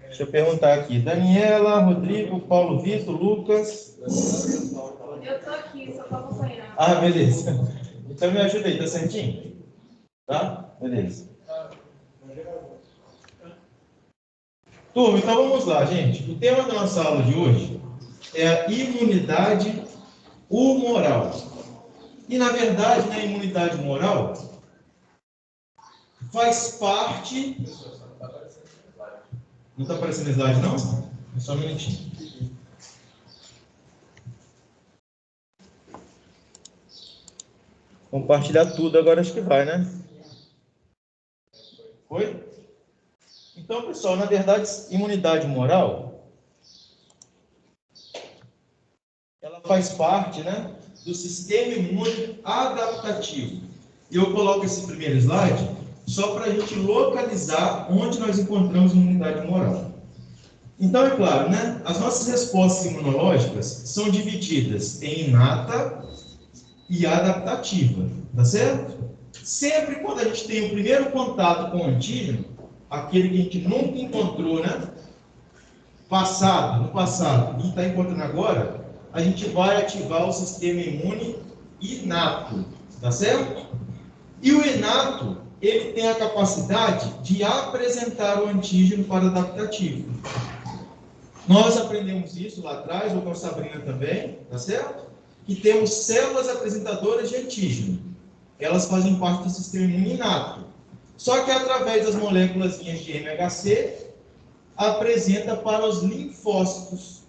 Deixa eu perguntar aqui. Daniela, Rodrigo, Paulo Vitor, Lucas. Eu estou aqui, só estou acompanhando. Ah, beleza. Então me ajuda aí, tá certinho? Tá? Beleza. Turma, então vamos lá, gente. O tema da nossa aula de hoje é a imunidade humoral. E, na verdade, a imunidade humoral faz parte... Não está aparecendo slide, não? É só um minutinho. Compartilhar tudo agora, acho que vai, né? Foi? Então, pessoal, na verdade, imunidade humoral, ela faz parte, né, do sistema imune adaptativo. E eu coloco esse primeiro slide só para a gente localizar onde nós encontramos imunidade humoral. Então, é claro, né, as nossas respostas imunológicas são divididas em inata e adaptativa, tá certo? Sempre quando a gente tem o primeiro contato com o antígeno, aquele que a gente nunca encontrou, né, no passado, e está encontrando agora, a gente vai ativar o sistema imune inato, tá certo? E o inato, ele tem a capacidade de apresentar o antígeno para o adaptativo. Nós aprendemos isso lá atrás, ou com a Sabrina também, tá certo? Que temos células apresentadoras de antígeno. Elas fazem parte do sistema imune inato. Só que através das moléculas de MHC, apresenta para os linfócitos.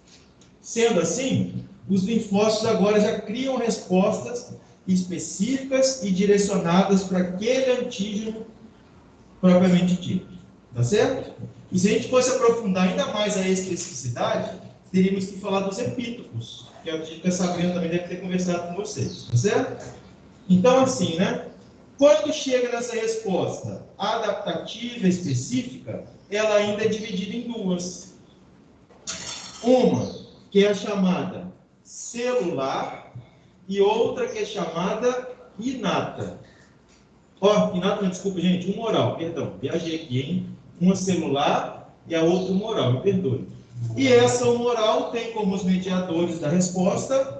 Sendo assim, os linfócitos agora já criam respostas específicas e direcionadas para aquele antígeno propriamente dito. Tá certo? E se a gente fosse aprofundar ainda mais a especificidade, teríamos que falar dos epítopos, que eu acredito que a Sabrina também deve ter conversado com vocês. Tá certo? Então, assim, né? Quando chega nessa resposta adaptativa específica, ela ainda é dividida em duas. Uma, que é a chamada celular, e outra que é chamada inata. Inata, desculpa, gente, humoral, perdão, viajei aqui, hein? Uma celular e a outra humoral, me perdoe. E essa humoral tem como os mediadores da resposta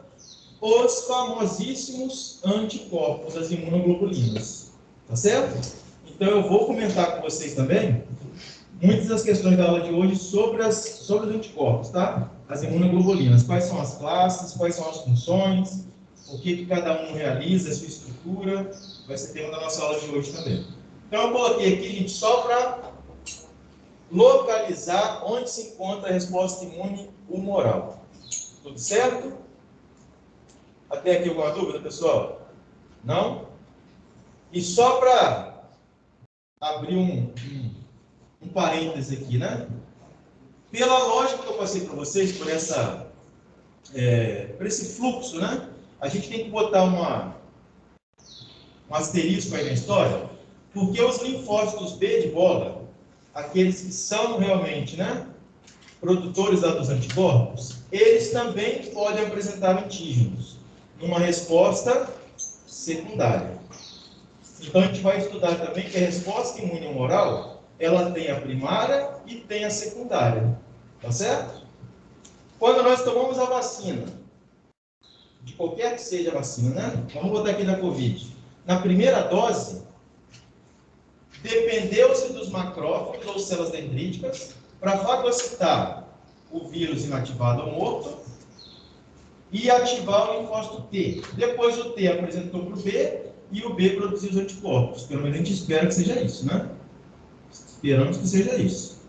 os famosíssimos anticorpos, as imunoglobulinas. Tá certo? Então eu vou comentar com vocês também muitas das questões da aula de hoje sobre os anticorpos, tá? As imunoglobulinas, quais são as classes, quais são as funções, o que cada um realiza, a sua estrutura, vai ser tema da nossa aula de hoje também. Então eu coloquei aqui, gente, só para localizar onde se encontra a resposta imune humoral. Tudo certo? Até aqui alguma dúvida, pessoal? Não? E só para abrir um parêntese aqui, né? Pela lógica que eu passei para vocês, por esse fluxo, né? A gente tem que botar um asterisco aí na história, porque os linfócitos B de bola, aqueles que são realmente, né, produtores dos anticorpos, eles também podem apresentar antígenos numa resposta secundária. Então a gente vai estudar também que a resposta imune humoral, ela tem a primária e tem a secundária, tá certo? Quando nós tomamos a vacina, de qualquer que seja a vacina, né? Vamos botar aqui na Covid. Na primeira dose, dependeu-se dos macrófagos ou células dendríticas para fagocitar o vírus inativado ou morto e ativar o linfócito T. Depois o T apresentou para o B e o B produziu os anticorpos. Pelo menos a gente espera que seja isso, né? Esperamos que seja isso.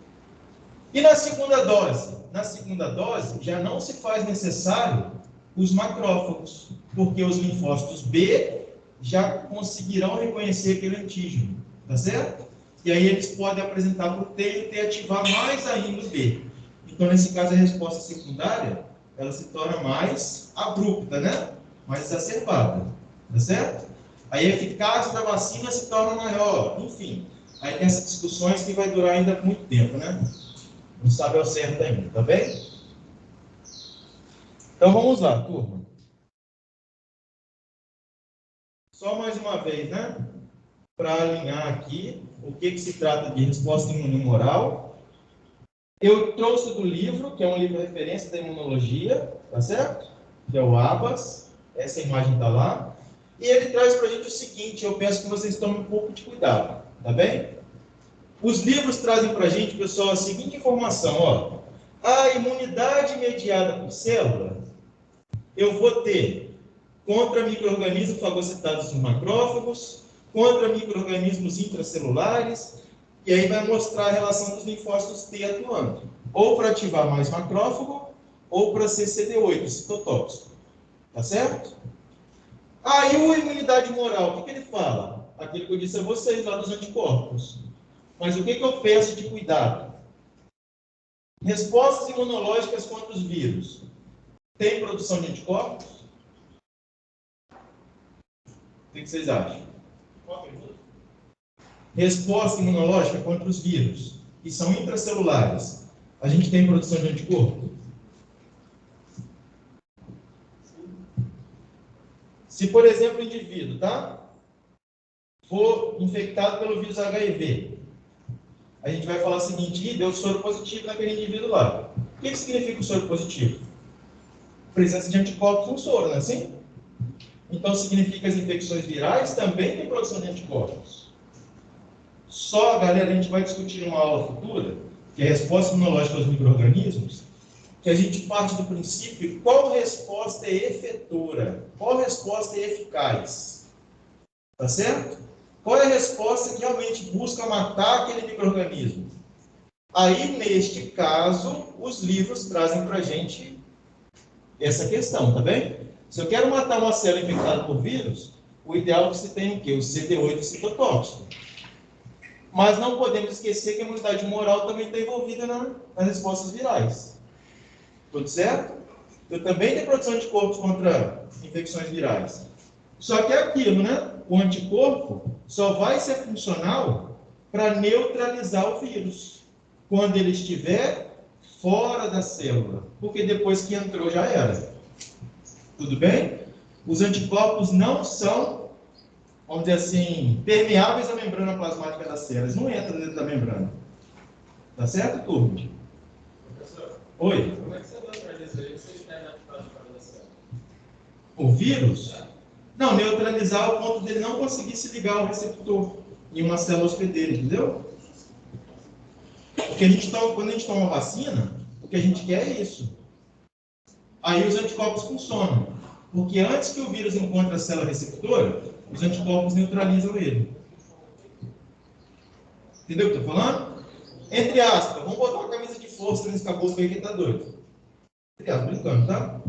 E na segunda dose? Na segunda dose já não se faz necessário os macrófagos, porque os linfócitos B já conseguirão reconhecer aquele antígeno, tá certo? E aí eles podem apresentar para o T e o T ativar mais ainda o B. Então, nesse caso, a resposta secundária, ela se torna mais abrupta, né? Mais exacerbada, tá certo? Aí a eficácia da vacina se torna maior, enfim. Aí tem essas discussões que vai durar ainda muito tempo, né? Não sabe ao certo ainda, tá bem? Então vamos lá, turma. Só mais uma vez, né? Para alinhar aqui o que se trata de resposta imune humoral. Eu trouxe do livro, que é um livro de referência da imunologia, tá certo? Que é o Abbas, essa imagem está lá. E ele traz para a gente o seguinte, eu peço que vocês tomem um pouco de cuidado, tá bem? Os livros trazem para a gente, pessoal, a seguinte informação, ó. A imunidade mediada por célula, eu vou ter contra micro-organismos fagocitados nos macrófagos, contra micro-organismos intracelulares, e aí vai mostrar a relação dos linfócitos T atuando, ou para ativar mais macrófago, ou para ser CD8, citotóxico. Tá certo? Aí a imunidade moral, o que ele fala? Aquilo que eu disse a vocês lá dos anticorpos. Mas o que eu peço de cuidado? Respostas imunológicas contra os vírus. Tem produção de anticorpos? O que vocês acham? Resposta imunológica contra os vírus, que são intracelulares. A gente tem produção de anticorpo? Se, por exemplo, o indivíduo, tá? For infectado pelo vírus HIV, a gente vai falar o seguinte, deu soro positivo naquele indivíduo lá. O que significa o soro positivo? Presença de anticorpos no soro, não é assim? Então, significa que as infecções virais também têm produção de anticorpos. Só, galera, a gente vai discutir numa aula futura, que é a resposta imunológica aos micro-organismos, que a gente parte do princípio qual resposta é efetora, qual resposta é eficaz. Tá certo? Qual é a resposta que realmente busca matar aquele micro-organismo? Aí, neste caso, os livros trazem para a gente essa questão, tá bem? Se eu quero matar uma célula infectada por vírus, o ideal é que você tenha o quê? O CD8 citotóxico. Mas não podemos esquecer que a imunidade moral também está envolvida nas respostas virais. Tudo certo? Eu também tenho produção de anticorpos contra infecções virais. Só que é aquilo, né? O anticorpo só vai ser funcional para neutralizar o vírus quando ele estiver fora da célula, porque depois que entrou já era. Tudo bem? Os anticorpos não são, vamos dizer assim, permeáveis à membrana plasmática das células, não entram dentro da membrana. Tá certo, turma? Professor, Oi? como é que você neutraliza ele se ele está inativado fora da célula? O vírus? Não, neutralizar ao ponto dele não conseguir se ligar ao receptor em uma célula hospedeira, entendeu? Porque quando a gente toma vacina, o que a gente quer é isso. Aí os anticorpos funcionam. Porque antes que o vírus encontre a célula receptora, os anticorpos neutralizam ele. Entendeu o que eu estou falando? Entre aspas, vamos botar uma camisa de força nesse caboclo aí que está doido. Entre aspas, brincando, tá?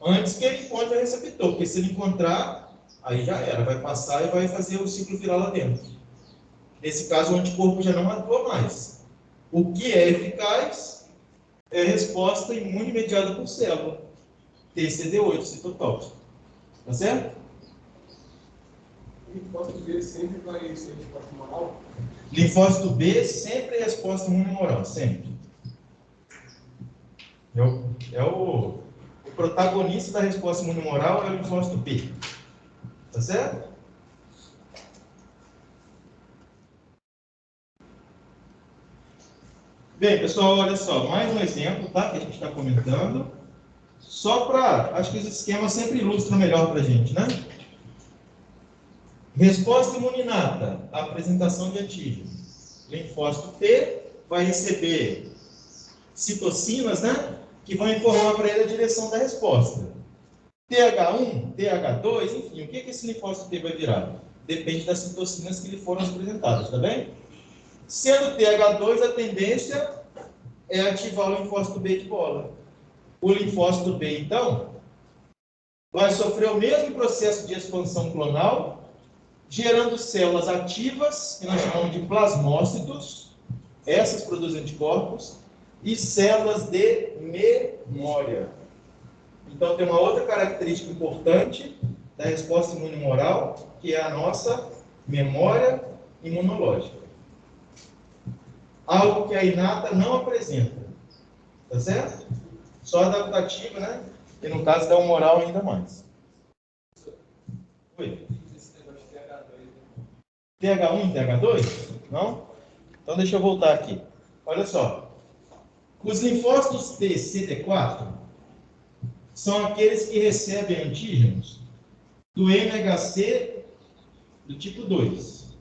Antes que ele encontre o receptor, porque se ele encontrar, aí já era, vai passar e vai fazer o ciclo viral lá dentro. Nesse caso, o anticorpo já não atua mais. O que é eficaz é a resposta imune mediada por célula, TCD8, citotóxico. Tá certo? Linfócito B sempre vai ser resposta moral? Linfócito B sempre é resposta imune moral, sempre. O protagonista da resposta imune moral é o linfócito B. Tá certo? Bem, pessoal, olha só, mais um exemplo, tá, que a gente está comentando, só para, acho que os esquemas sempre ilustram melhor para a gente, né? Resposta imuninata, apresentação de antígeno. Linfócito T vai receber citocinas, né, que vão informar para ele a direção da resposta. TH1, TH2, enfim, o que esse linfócito T vai virar? Depende das citocinas que lhe foram apresentadas, tá bem? Sendo TH2, a tendência é ativar o linfócito B de bola. O linfócito B, então, vai sofrer o mesmo processo de expansão clonal, gerando células ativas, que nós chamamos de plasmócitos, essas produzem anticorpos, e células de memória. Então, tem uma outra característica importante da resposta imune moral, que é a nossa memória imunológica. Algo que a inata não apresenta. Tá certo? Só adaptativa, né? E no caso da humoral ainda mais. Oi? TH1 e TH2? Não? Então deixa eu voltar aqui. Olha só. Os linfócitos T, CD4 são aqueles que recebem antígenos do MHC do tipo 2.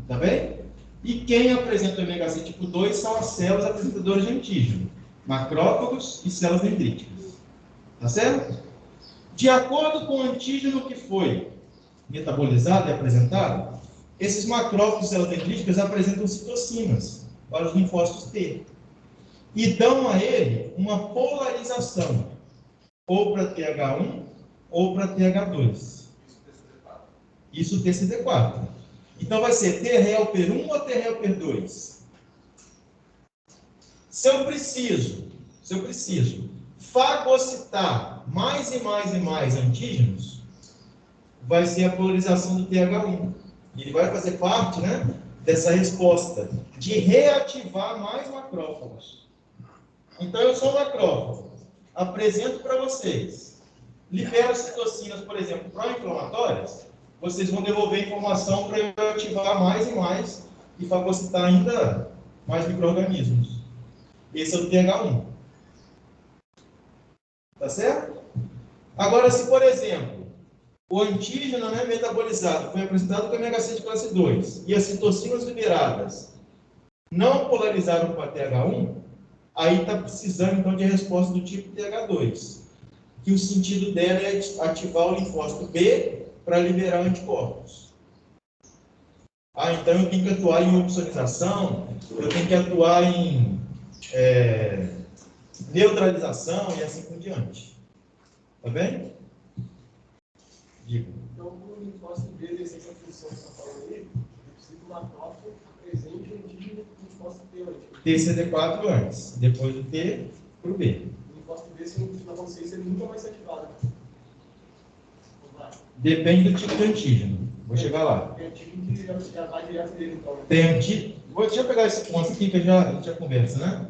Tá bem? E quem apresenta o MHC tipo 2 são as células apresentadoras de antígeno, macrófagos e células dendríticas. Tá certo? De acordo com o antígeno que foi metabolizado e apresentado, esses macrófagos e células dendríticas apresentam citocinas para os linfócitos T e dão a ele uma polarização, ou para TH1 ou para TH2. Isso TCD4. Então vai ser T-helper 1 ou T-helper 2? Se eu preciso fagocitar mais e mais e mais antígenos, vai ser a polarização do TH1. Ele vai fazer parte, né, dessa resposta de reativar mais macrófagos. Então eu sou um macrófago, apresento para vocês, libero citocinas, por exemplo, pró-inflamatórias, vocês vão devolver informação para eu ativar mais e mais e fagocitar ainda mais micro-organismos. Esse é o TH1. Tá certo? Agora, se, por exemplo, o antígeno, né, metabolizado foi apresentado com MHC de classe 2 e as citocinas liberadas não polarizaram com a TH1, aí está precisando, então, de resposta do tipo TH2, que o sentido dela é ativar o linfócito B para liberar anticorpos. Então eu tenho que atuar em opsonização, eu tenho que atuar em neutralização e assim por diante. Tá bem? Digo. Então, o linfócito B, dessa função que você está falando aí, eu preciso de uma macrófago presente no antígeno do linfócito T antes. TCD4 antes, depois do T para o B. O linfócito B, se não acontecer, ele nunca vai ser ativado. Depende do tipo de antígeno. Vou chegar lá. Tem antígeno que já vai direto dele, então. Tem antígeno. Deixa eu pegar esse ponto aqui que a gente já conversa, né?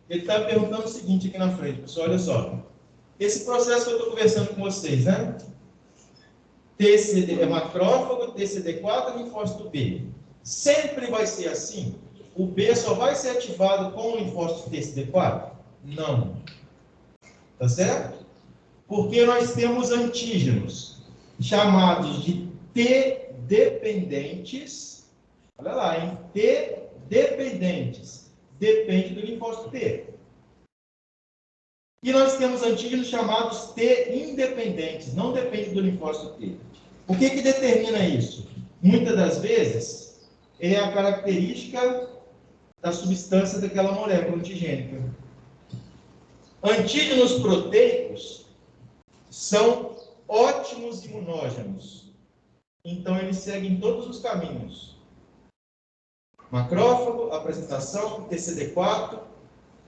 Ele está perguntando o seguinte aqui na frente, pessoal, olha só. Esse processo que eu estou conversando com vocês, né? TCD é macrófago, TCD4 e linfócito B. Sempre vai ser assim? O B só vai ser ativado com o linfócito TCD4? Não. Tá certo? Porque nós temos antígenos chamados de T-dependentes. Olha lá, hein? T-dependentes. Depende do linfócito T. E nós temos antígenos chamados T-independentes. Não depende do linfócito T. O que determina isso? Muitas das vezes é a característica da substância daquela molécula antigênica. Antígenos proteicos são ótimos imunógenos. Então, eles seguem todos os caminhos. Macrófago, apresentação, TCD4,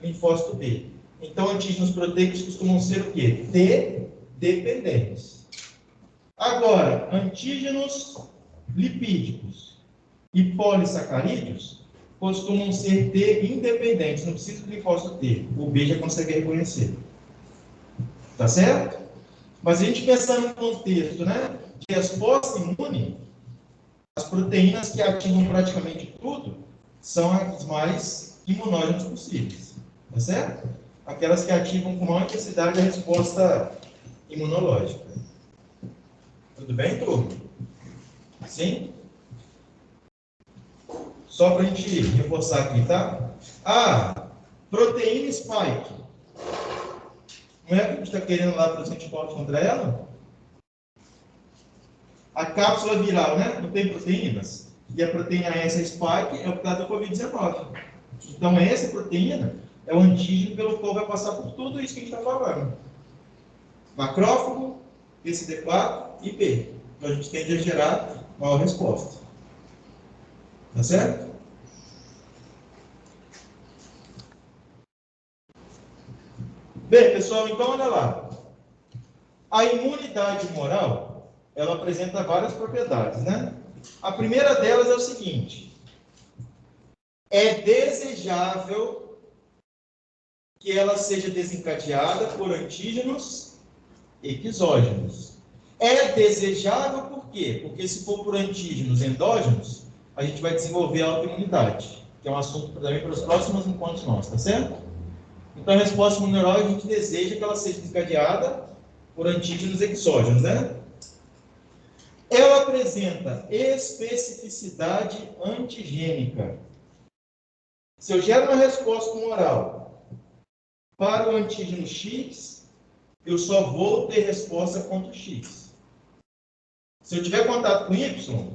linfócito B. Então, antígenos proteicos costumam ser o quê? T-dependentes. Agora, antígenos lipídicos e polissacarídeos costumam ser T-independentes. Não precisa do linfócito T. O B já consegue reconhecer. Tá certo? Mas a gente pensando no contexto, né, de resposta imune, as proteínas que ativam praticamente tudo são as mais imunógenas possíveis. Tá certo? Aquelas que ativam com maior intensidade a resposta imunológica. Tudo bem, turma? Sim? Só para a gente reforçar aqui, tá? Proteína spike. Não é que a gente está querendo lá trazer anticorpos contra ela? A cápsula viral, né? Não tem proteínas. E a proteína S spike é o que está do Covid-19. Então, essa proteína é o antígeno pelo qual vai passar por tudo isso que a gente está falando. Macrófago, TCD4 e B. Então, a gente tende a gerar maior resposta. Tá certo? Bem, pessoal, então olha lá. A imunidade humoral, ela apresenta várias propriedades, né? A primeira delas é o seguinte: é desejável que ela seja desencadeada por antígenos exógenos. É desejável por quê? Porque se for por antígenos endógenos, a gente vai desenvolver a autoimunidade, que é um assunto também para os próximos encontros nossos, tá certo? Então, a resposta imunológica a gente deseja que ela seja desencadeada por antígenos exógenos, né? Ela apresenta especificidade antigênica. Se eu gero uma resposta humoral para o antígeno X, eu só vou ter resposta contra o X. Se eu tiver contato com Y,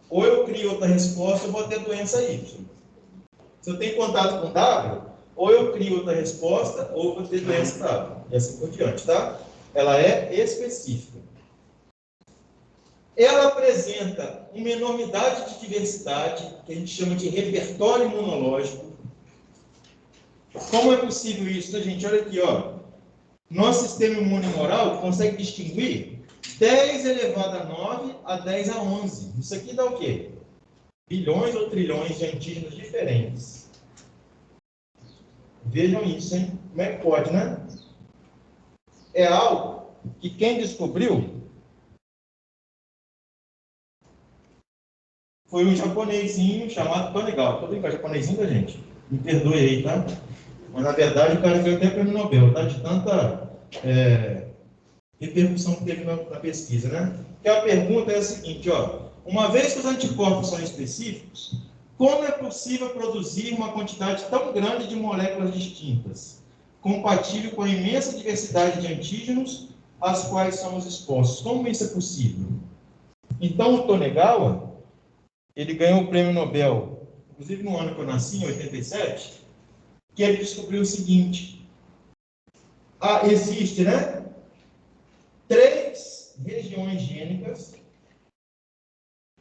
ou eu crio outra resposta, eu vou ter doença Y. Se eu tenho contato com W, ou eu crio outra resposta, ou eu vou ter doença W. E assim por diante, tá? Ela é específica. Ela apresenta uma enormidade de diversidade, que a gente chama de repertório imunológico. Como é possível isso, né, gente? Olha aqui, ó. Nosso sistema imune humoral consegue distinguir 10 elevado a 9 a 10 a 11. Isso aqui dá o quê? Bilhões ou trilhões de antígenos diferentes. Vejam isso, hein? Como é que pode, né? É algo que quem descobriu foi um japonesinho chamado Tonegawa. Tô brincando, japonesinho da gente. Me perdoe aí, tá? Mas, na verdade, o cara ganhou até prêmio Nobel, tá? De tanta repercussão que teve na pesquisa, né? Que a pergunta é a seguinte, ó. Uma vez que os anticorpos são específicos, como é possível produzir uma quantidade tão grande de moléculas distintas, compatível com a imensa diversidade de antígenos às quais somos expostos? Como isso é possível? Então, o Tonegawa, ele ganhou o prêmio Nobel, inclusive no ano que eu nasci, em 87, que ele descobriu o seguinte: existe, né, 3 regiões gênicas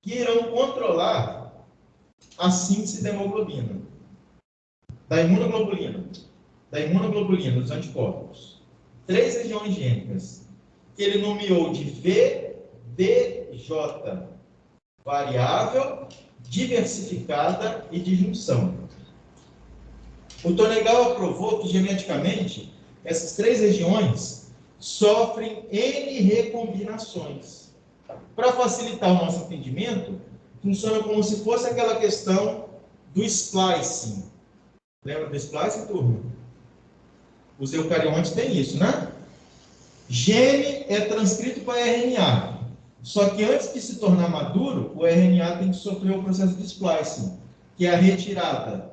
que irão controlar a síntese da hemoglobina, da imunoglobulina, dos anticorpos. 3 regiões gênicas, que ele nomeou de VDJ, variável, diversificada e de junção. O Tonegawa provou que, geneticamente, essas 3 regiões sofrem N recombinações. Para facilitar o nosso entendimento, funciona como se fosse aquela questão do splicing. Lembra do splicing, turma? Os eucariontes têm isso, né? Gene é transcrito para RNA. Só que antes de se tornar maduro, o RNA tem que sofrer o processo de splicing, que é a retirada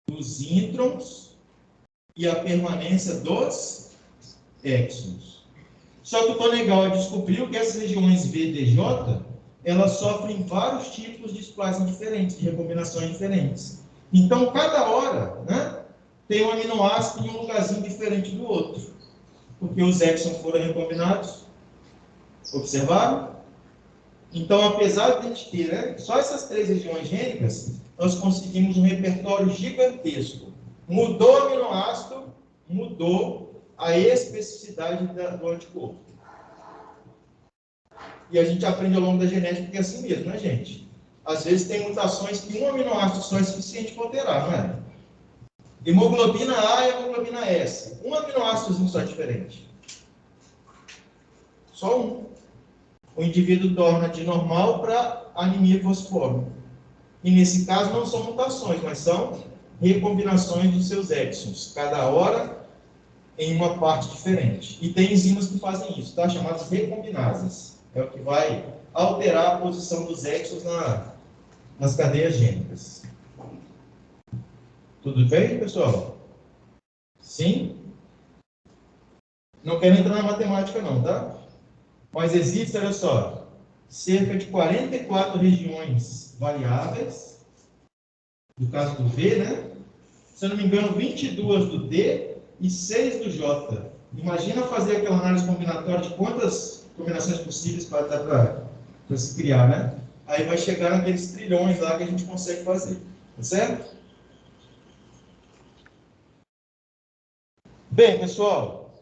dos introns e a permanência dos exons. Só que o Tonegawa descobriu que essas regiões VDJ, elas sofrem vários tipos de splicing diferentes, de recombinações diferentes. Então, cada hora, né, tem um aminoácido em um lugarzinho diferente do outro, porque os exons foram recombinados. Observaram? Então, apesar de a gente ter, né, só essas 3 regiões gênicas, nós conseguimos um repertório gigantesco. Mudou o aminoácido, mudou a especificidade do anticorpo. E a gente aprende ao longo da genética que é assim mesmo, né, gente? Às vezes tem mutações que um aminoácido só é suficiente para alterar, não é? Hemoglobina A e hemoglobina S. Um aminoácidozinho só é diferente. Só um. O indivíduo torna de normal para anemia falciforme. E nesse caso não são mutações, mas são recombinações dos seus exons, cada hora em uma parte diferente. E tem enzimas que fazem isso, tá? Chamadas recombinases. É o que vai alterar a posição dos exons nas cadeias gênicas. Tudo bem, pessoal? Sim? Não quero entrar na matemática não, tá? Mas existe, olha só, cerca de 44 regiões variáveis, no caso do V, né? Se eu não me engano, 22 do D e 6 do J. Imagina fazer aquela análise combinatória de quantas combinações possíveis para se criar, né? Aí vai chegar naqueles trilhões lá que a gente consegue fazer, tá certo? Bem, pessoal,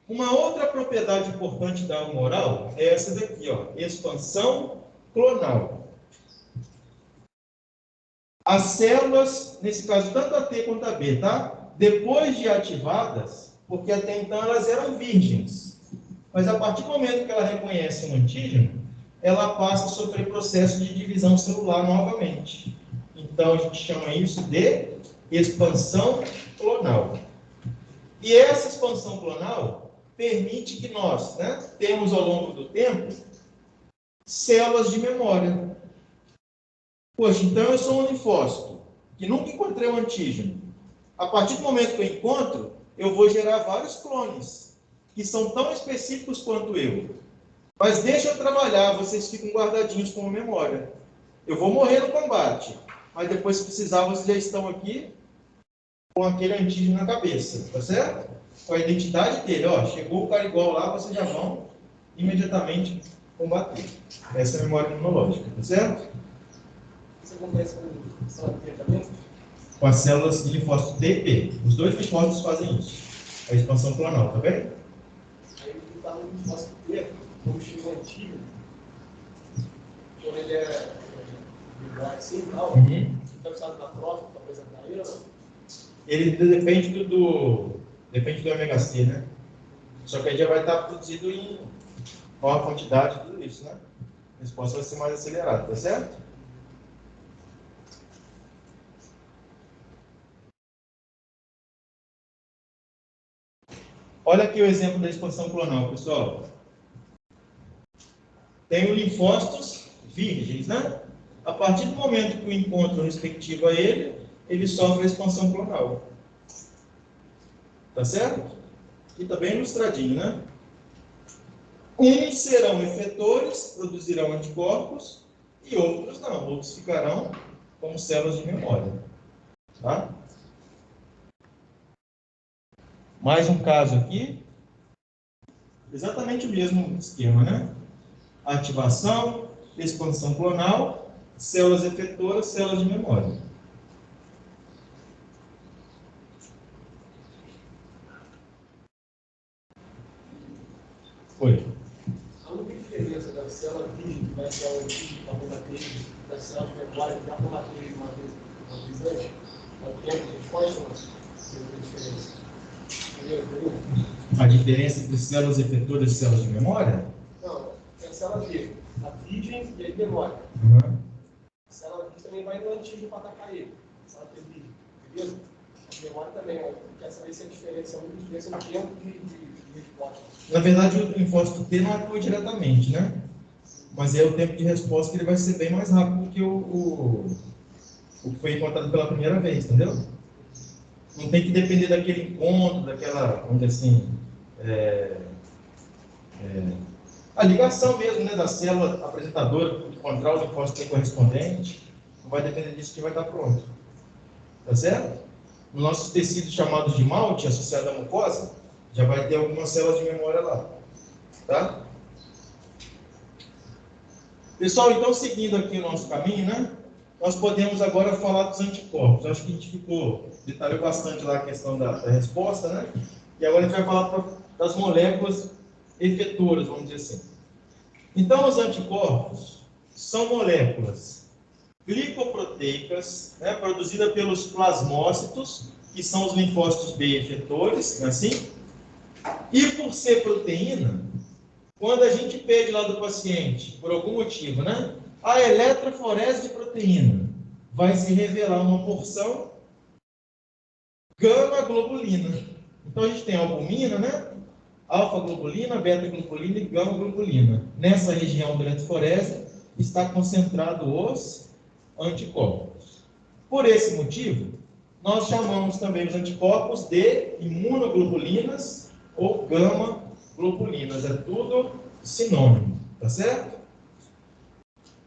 uma outra propriedade importante da humoral é essa daqui, ó, expansão clonal. As células, nesse caso, tanto a T quanto a B, tá? Depois de ativadas, porque até então elas eram virgens, mas a partir do momento que ela reconhece um antígeno, ela passa a sofrer processo de divisão celular novamente. Então, a gente chama isso de expansão clonal. E essa expansão clonal permite que nós, né, temos ao longo do tempo células de memória. Poxa, então eu sou um linfócito que nunca encontrei um antígeno. A partir do momento que eu encontro, eu vou gerar vários clones que são tão específicos quanto eu. Mas deixa eu trabalhar, vocês ficam guardadinhos como memória. Eu vou morrer no combate, mas depois, se precisar, vocês já estão aqui com aquele antígeno na cabeça, tá certo? Com a identidade dele, ó, chegou o cara igual lá, vocês já vão imediatamente combater. Essa é a memória imunológica, tá certo? Isso acontece com célula T também? Com as células de linfócitos DP. Os dois linfócitos fazem isso. A expansão clonal, tá vendo? Aí ele está no linfócito T, como chega antigo, quando ele é igual assim e tal, então precisava da prótese para apresentar ele ou não? Ele depende do ômega C, né? Só que aí já vai estar produzido em maior quantidade, tudo isso, né? A resposta vai ser mais acelerada, tá certo? Olha aqui o exemplo da expansão clonal, pessoal. Tem os linfócitos virgens, né? A partir do momento que o encontro respectivo a ele sofre a expansão clonal. Tá certo? Aqui está bem ilustradinho, né? Uns serão efetores, produzirão anticorpos, e outros não. Outros ficarão como células de memória. Tá? Mais um caso aqui. Exatamente o mesmo esquema, né? Ativação, expansão clonal, células efetoras, células de memória. Oi. A única diferença da célula virgem que vai ser o antigo para combater, da célula de memória que vai combater uma vez antes, é o tempo de resposta, a diferença. Entendeu? A diferença entre células efetoras e células de memória? Não, é a célula virgem. A virgem e a memória. Uhum. A célula virgem também vai no antígeno para atacar ele. A célula virgem, beleza? A memória também, quer saber se a diferença é uma diferença no tempo de resposta. Na verdade, o linfócito T não atua diretamente, né? Mas é o tempo de resposta que ele vai ser bem mais rápido que o que foi encontrado pela primeira vez, entendeu? Não tem que depender daquele encontro, daquela, vamos dizer assim, a ligação mesmo, né, da célula apresentadora para encontrar o linfócito T correspondente. Não vai depender disso que vai estar pronto. Tá certo? Nos nossos tecidos chamados de malte, associado à mucosa, já vai ter algumas células de memória lá. Tá? Pessoal, então, seguindo aqui o nosso caminho, né? Nós podemos agora falar dos anticorpos. Acho que a gente detalhou bastante lá a questão da resposta, né? E agora a gente vai falar das moléculas efetoras, vamos dizer assim. Então, os anticorpos são moléculas glicoproteicas, né, produzidas pelos plasmócitos, que são os linfócitos B efetores, não é assim? E por ser proteína, quando a gente pede lá do paciente, por algum motivo, né, a eletroforese de proteína, vai se revelar uma porção gama-globulina. Então a gente tem albumina, né? Alfa-globulina, beta-globulina e gama-globulina. Nessa região da eletroforese está concentrado os anticorpos. Por esse motivo, nós chamamos também os anticorpos de imunoglobulinas ou gama-globulinas. É tudo sinônimo, tá certo?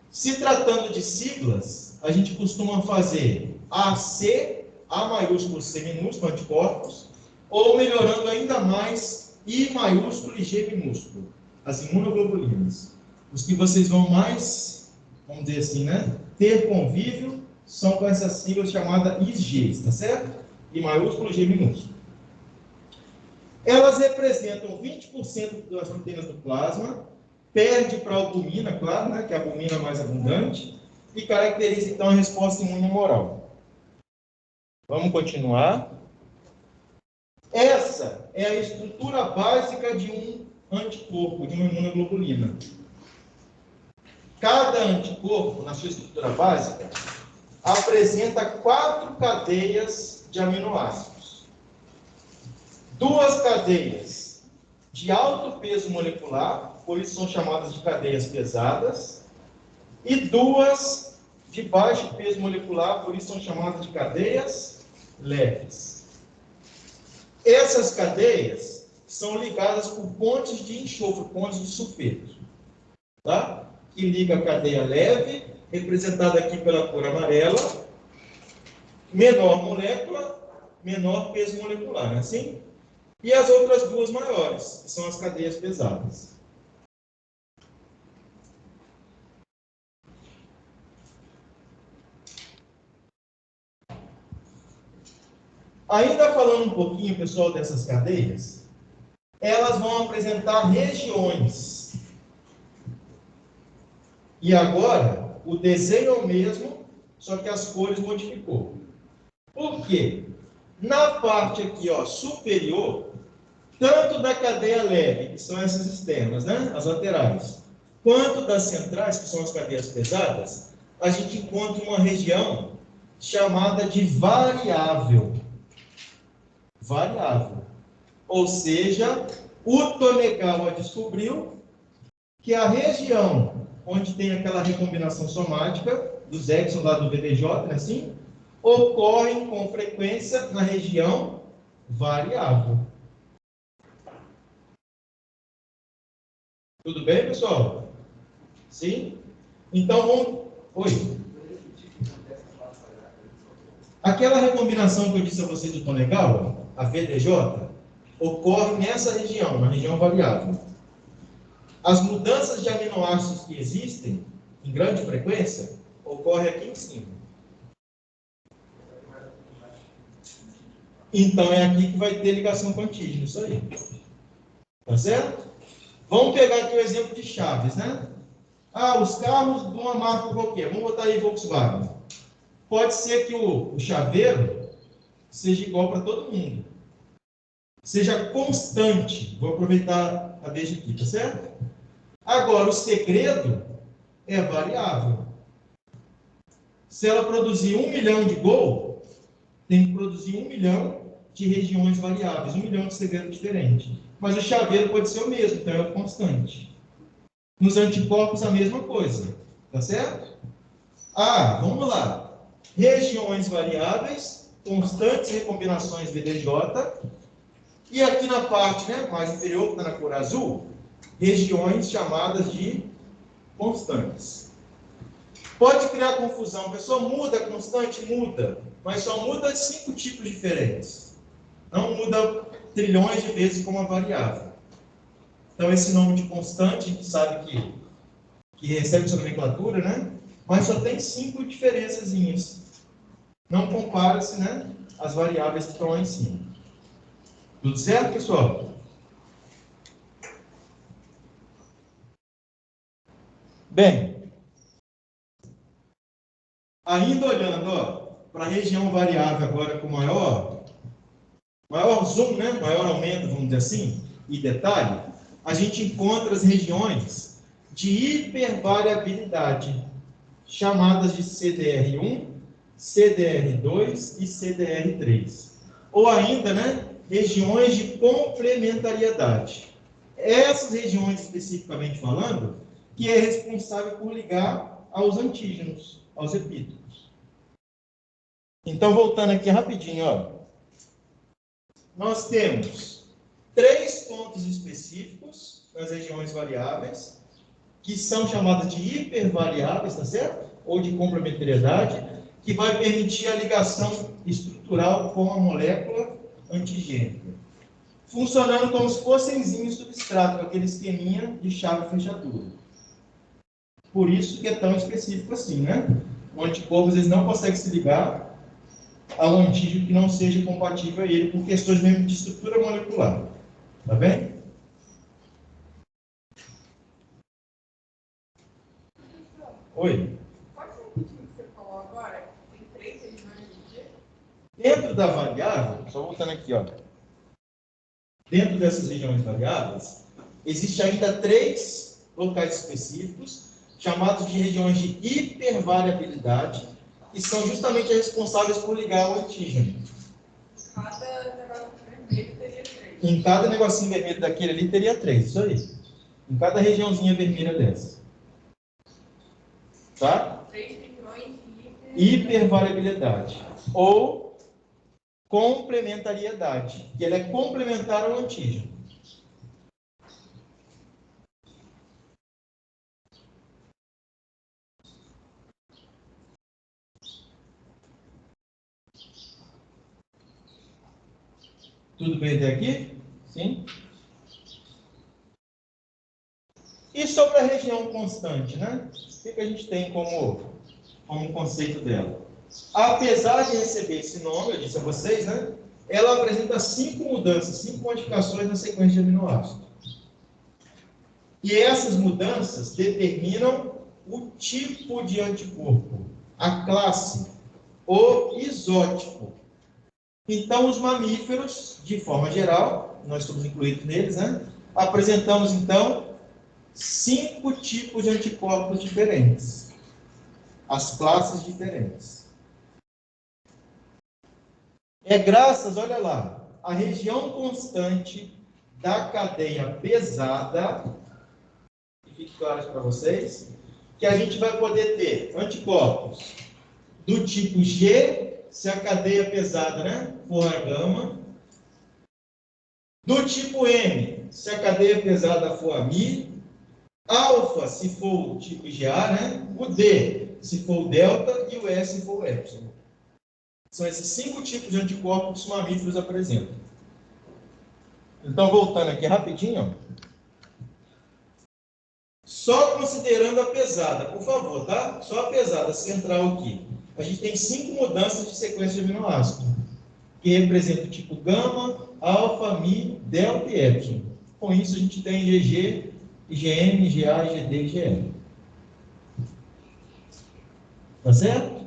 Se tratando de siglas, a gente costuma fazer AC, A maiúsculo, C minúsculo, anticorpos, ou melhorando ainda mais, I maiúsculo e G minúsculo, as imunoglobulinas. Os que vocês vão mais, vamos dizer assim, né, ter convívio são com essas siglas chamadas IgGs, tá certo? I maiúsculo e G minúsculo. Elas representam 20% das proteínas do plasma, perde para a albumina, claro, né, que é a albumina mais abundante, e caracteriza então a resposta imunomoral. Vamos continuar. Essa é a estrutura básica de um anticorpo, de uma imunoglobulina. Cada anticorpo, na sua estrutura básica, apresenta 4 cadeias de aminoácidos. Duas cadeias de alto peso molecular, por isso são chamadas de cadeias pesadas, e duas de baixo peso molecular, por isso são chamadas de cadeias leves. Essas cadeias são ligadas por pontes de enxofre, pontes de sulfeto, tá? Que liga a cadeia leve, representada aqui pela cor amarela, menor molécula, menor peso molecular, não é assim? E as outras duas maiores, que são as cadeias pesadas. Ainda falando um pouquinho, pessoal, dessas cadeias, elas vão apresentar regiões. E agora, o desenho é o mesmo, só que as cores modificou. Por quê? Na parte aqui, ó, superior, tanto da cadeia leve, que são essas externas, né, as laterais, quanto das centrais, que são as cadeias pesadas, a gente encontra uma região chamada de variável. Variável. Ou seja, o Tonegawa descobriu que a região onde tem aquela recombinação somática dos exons lá do VDJ, né, assim, ocorrem com frequência na região variável. Tudo bem, pessoal? Sim? Então, vamos... Oi. Aquela recombinação que eu disse a vocês do Tonegawa, a VDJ, ocorre nessa região, na região variável. As mudanças de aminoácidos que existem, em grande frequência, ocorrem aqui em cima. Então, é aqui que vai ter ligação com antígeno, isso aí. Tá certo? Vamos pegar aqui o exemplo de chaves, né? Ah, os carros de uma marca qualquer. Vamos botar aí Volkswagen. Pode ser que o chaveiro seja igual para todo mundo. Seja constante. Vou aproveitar a deixa aqui, tá certo? Agora, o segredo é variável. Se ela produzir 1 milhão de Gol, tem que produzir 1 milhão de regiões variáveis, 1 milhão de segredos diferentes. Mas o chaveiro pode ser o mesmo, então é constante. Nos anticorpos, a mesma coisa. Tá certo? Ah, vamos lá. Regiões variáveis, constantes recombinações VDJ. E aqui na parte, né, mais inferior, que está na cor azul, regiões chamadas de constantes. Pode criar confusão. A pessoa muda a constante? Muda. Mas só muda 5 tipos diferentes. Não muda trilhões de vezes como a variável. Então, esse nome de constante, a gente sabe que recebe essa nomenclatura, né? Mas só tem 5 diferençazinhas. Não compara-se, né, as variáveis que estão lá em cima. Tudo certo, pessoal? Bem, ainda olhando para a região variável agora com maior zoom, né, maior aumento, vamos dizer assim, e detalhe, a gente encontra as regiões de hipervariabilidade, chamadas de CDR1, CDR2 e CDR3. Ou ainda, né, regiões de complementariedade. Essas regiões, especificamente falando, que é responsável por ligar aos antígenos, aos epítopos. Então, voltando aqui rapidinho, ó. Nós temos 3 pontos específicos nas regiões variáveis, que são chamadas de hipervariáveis, tá certo? Ou de complementariedade, que vai permitir a ligação estrutural com a molécula antigênica. Funcionando como se fossem enzimas substrato, com aquele esqueminha de chave e fechadura. Por isso que é tão específico assim, né? O anticorpo, às vezes, não consegue se ligar ao antígeno que não seja compatível a ele, por questões mesmo de estrutura molecular. Tá bem? Oi. Pode ser o que você falou agora? Tem 3 regiões de G? Dentro da variável, só voltando aqui, ó. Dentro dessas regiões variáveis, existe ainda 3 locais específicos, chamados de regiões de hipervariabilidade, que são justamente responsáveis por ligar ao antígeno. Cada negócio vermelho teria 3. Em cada negocinho vermelho daquele ali teria 3, isso aí. Em cada regiãozinha vermelha dessa. Tá? 3 regiões de Hipervariabilidade. Ou complementariedade, que ela é complementar ao antígeno. Tudo bem até aqui? Sim? E sobre a região constante, né? O que a gente tem como conceito dela? Apesar de receber esse nome, eu disse a vocês, né? Ela apresenta 5 mudanças, 5 modificações na sequência de aminoácidos. E essas mudanças determinam o tipo de anticorpo, a classe, o isótipo. Então, os mamíferos, de forma geral, nós estamos incluídos neles, né? Apresentamos, então, 5 tipos de anticorpos diferentes. As classes diferentes. É graças, olha lá, à região constante da cadeia pesada, que fique claro para vocês, que a gente vai poder ter anticorpos do tipo G, se a cadeia pesada, né, for a gama, do tipo M, se a cadeia pesada for a Mi, alfa, se for o tipo GA, né, o D, se for o delta, e o S, se for o epsilon. São esses 5 tipos de anticorpos que os mamíferos apresentam. Então, voltando aqui rapidinho, só considerando a pesada, por favor, tá? Só a pesada central aqui. A gente tem 5 mudanças de sequência de aminoácido, que representam o tipo gama, alfa, mi, delta e epsilon. Com isso, a gente tem GG, IgM, IgA, IgD e IgM. Tá certo?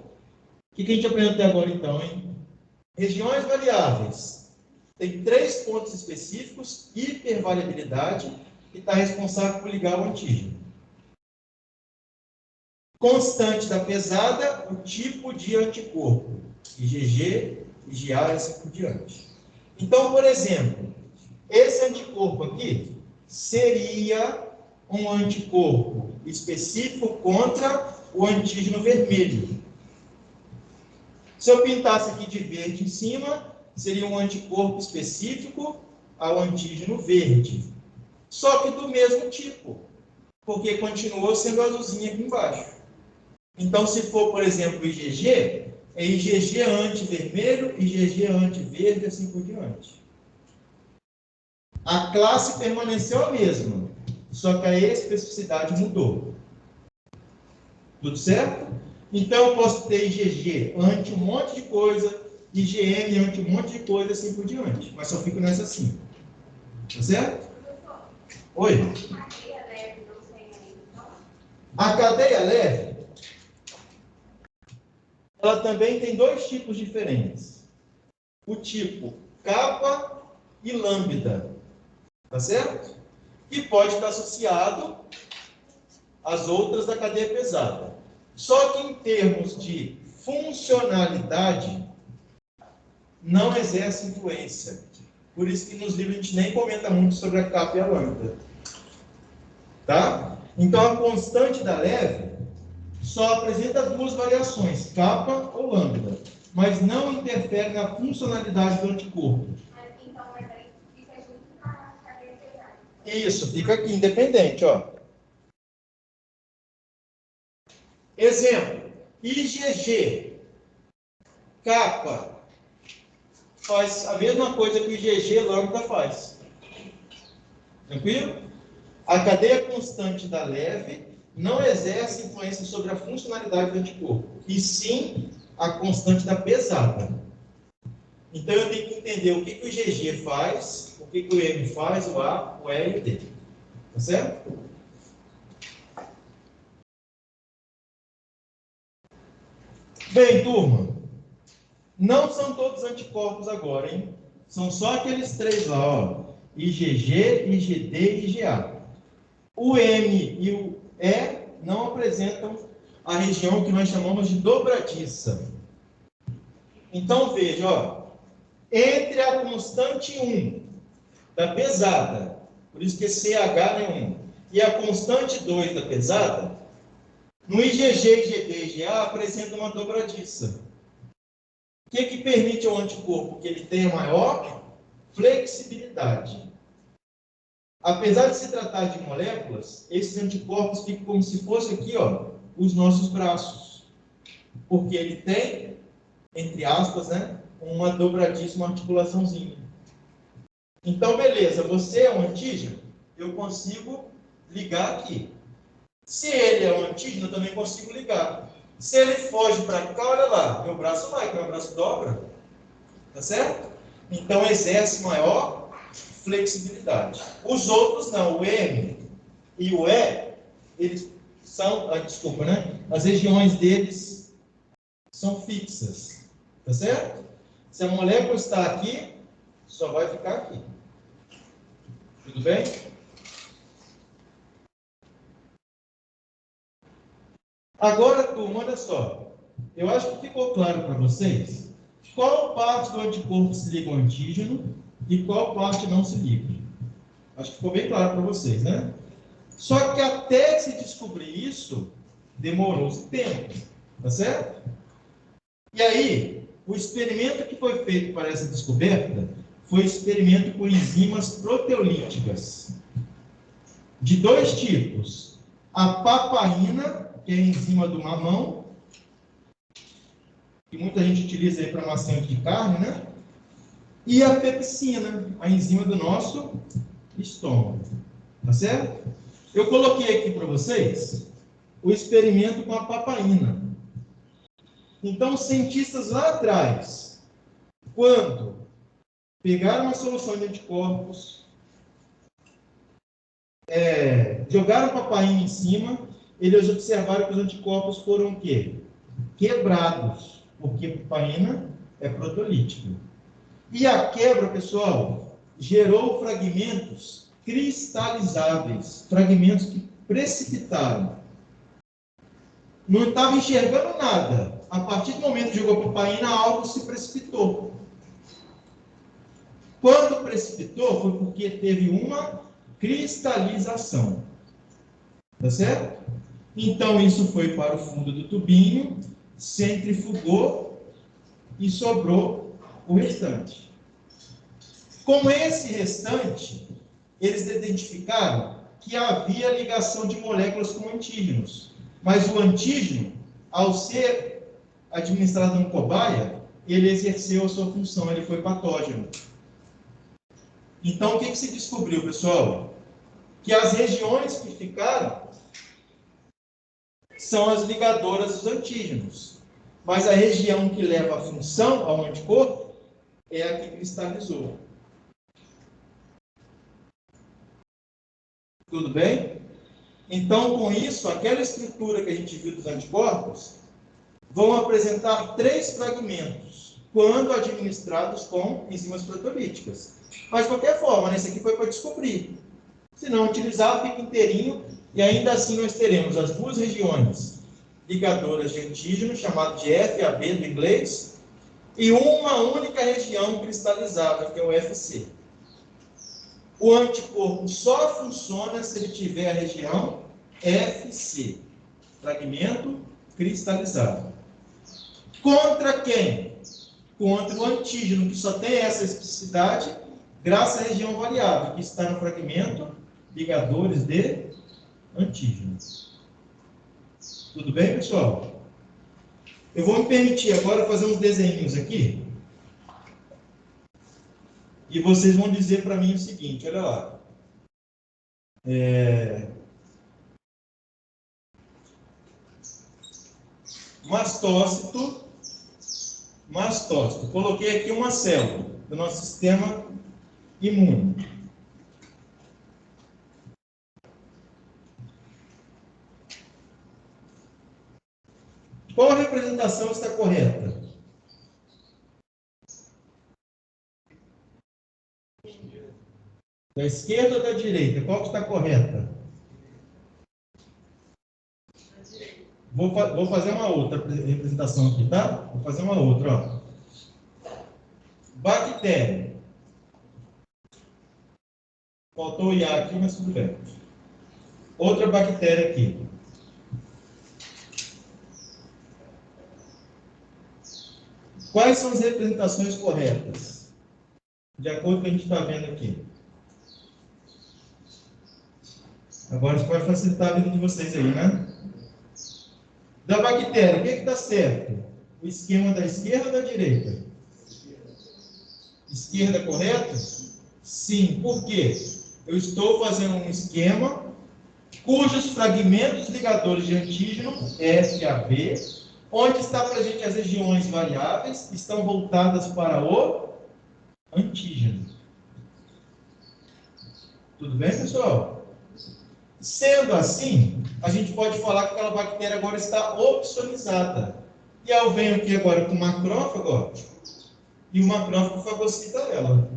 O que a gente aprendeu até agora, então, hein? Regiões variáveis. Tem 3 pontos específicos, hipervariabilidade, que está responsável por ligar o antígeno. Constante da pesada, o tipo de anticorpo, IgG, IgA e assim por diante. Então, por exemplo, esse anticorpo aqui seria um anticorpo específico contra o antígeno vermelho. Se eu pintasse aqui de verde em cima, seria um anticorpo específico ao antígeno verde. Só que do mesmo tipo, porque continuou sendo azulzinha aqui embaixo. Então, se for, por exemplo, IgG, é IgG anti-vermelho, IgG anti-verde, assim por diante. A classe permaneceu a mesma, só que a especificidade mudou. Tudo certo? Então, eu posso ter IgG anti um monte de coisa, IgM anti um monte de coisa, assim por diante. Mas só fico nessa assim. Tá certo? Oi? A cadeia leve, ela também tem 2 tipos diferentes. O tipo capa e lambda. Tá certo? Que pode estar associado às outras da cadeia pesada. Só que em termos de funcionalidade, não exerce influência. Por isso que nos livros a gente nem comenta muito sobre a capa e a lambda. Tá? Então a constante da leve só apresenta 2 variações, capa ou lambda, mas não interfere na funcionalidade do anticorpo. Então, mas aí fica junto com a cadeia pesada. Isso, fica aqui, independente, ó. Exemplo, IgG, capa, faz a mesma coisa que o IgG lambda faz. Tranquilo? A cadeia constante da leve não exerce influência sobre a funcionalidade do anticorpo, e sim a constante da pesada. Então eu tenho que entender o que o IgG faz, o que o M faz, o A, o E e o D. Tá certo? Bem, turma, não são todos anticorpos agora, hein? São só aqueles 3 lá, ó. IgG, IgD e IgA. O M e o E não apresentam a região que nós chamamos de dobradiça. Então, veja, ó. entre a constante 1 da pesada, por isso que CH é 1, e a constante 2 da pesada, no IgG, IgD e IgA apresenta uma dobradiça. O que permite ao anticorpo? Que ele tenha maior flexibilidade. Apesar de se tratar de moléculas, esses anticorpos ficam como se fosse aqui, ó, os nossos braços. Porque ele tem, entre aspas, né, uma dobradiça, uma articulaçãozinha. Então, beleza, você é um antígeno, eu consigo ligar aqui. Se ele é um antígeno, eu também consigo ligar. Se ele foge para cá, olha lá, meu braço vai, meu braço dobra. Tá certo? Então, exerce maior flexibilidade. Os outros não, o M e o E, eles são, desculpa, né? As regiões deles são fixas. Tá certo? Se a molécula está aqui, só vai ficar aqui. Tudo bem? Agora, turma, olha só. Eu acho que ficou claro para vocês qual parte do anticorpo se liga ao antígeno e qual parte não se liga. Acho que ficou bem claro para vocês, né? Só que até se descobrir isso, demorou-se tempo. Tá certo? E aí, o experimento que foi feito para essa descoberta foi experimento por enzimas proteolíticas. De dois tipos. A papaina, que é a enzima do mamão, que muita gente utiliza aí para amaciante de carne, né? E a pepsina, a enzima do nosso estômago. Tá certo? Eu coloquei aqui para vocês o experimento com a papaina. Então, os cientistas lá atrás, quando pegaram uma solução de anticorpos, jogaram papaina em cima, eles observaram que os anticorpos foram o quê? Quebrados, porque a papaina é proteolítica. E a quebra, pessoal, gerou fragmentos cristalizáveis, fragmentos que precipitaram. Não estava enxergando nada. A partir do momento que jogou papaina, algo se precipitou. Quando precipitou, foi porque teve uma cristalização. Tá certo? Então, isso foi para o fundo do tubinho, centrifugou e sobrou o restante. Com esse restante, eles identificaram que havia ligação de moléculas com antígenos. Mas o antígeno, ao ser administrado no cobaia, ele exerceu a sua função, ele foi patógeno. Então, o que se descobriu, pessoal? Que as regiões que ficaram são as ligadoras dos antígenos. Mas a região que leva a função ao anticorpo é a que cristalizou. Tudo bem? Então, com isso, aquela estrutura que a gente viu dos anticorpos vão apresentar 3 fragmentos, quando administrados com enzimas proteolíticas. Mas, de qualquer forma, esse aqui foi para descobrir. Se não utilizar, fica inteirinho, e ainda assim nós teremos as 2 regiões ligadoras de antígeno, chamado de FAB do inglês, e uma única região cristalizada, que é o FC. O anticorpo só funciona se ele tiver a região FC, fragmento cristalizado. Contra quem? Contra o antígeno, que só tem essa especificidade, graças à região variável, que está no fragmento ligadores de antígenos. Tudo bem, pessoal? Eu vou me permitir agora fazer uns desenhos aqui. E vocês vão dizer para mim o seguinte, olha lá. Mastócito. Coloquei aqui uma célula do nosso sistema imune. Qual a representação está correta? Da esquerda ou da direita? Qual que está correta? Vou fazer uma outra representação aqui, tá? Vou fazer uma outra, ó. Bactéria. Faltou o IA aqui, mas tudo bem. Outra bactéria aqui. Quais são as representações corretas? De acordo com o que a gente está vendo aqui. Agora isso vai facilitar a vida de vocês aí, né? Da bactéria, o que está certo? O esquema da esquerda ou da direita? Esquerda, correto? Sim. Por quê? Eu estou fazendo um esquema cujos fragmentos ligadores de antígeno, S a B, onde está presente as regiões variáveis, estão voltadas para o antígeno. Tudo bem, pessoal? Sendo assim, a gente pode falar que aquela bactéria agora está opsonizada. E eu venho aqui agora com o macrófago, ó, e o macrófago fagocita ela.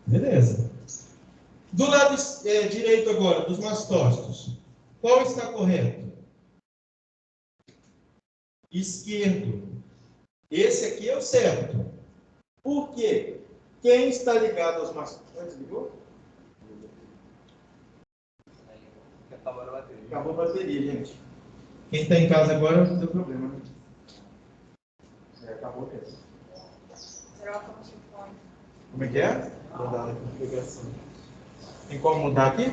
Beleza. Do lado direito agora, dos mastócitos, qual está correto? Esquerdo. Esse aqui é o certo. Por quê? Quem está ligado aos mastócitos? Ligou? Acabou a bateria, gente. Quem está em casa agora não deu problema, né? Acabou mesmo. Como é que é? Mudar a configuração. Tem como mudar aqui?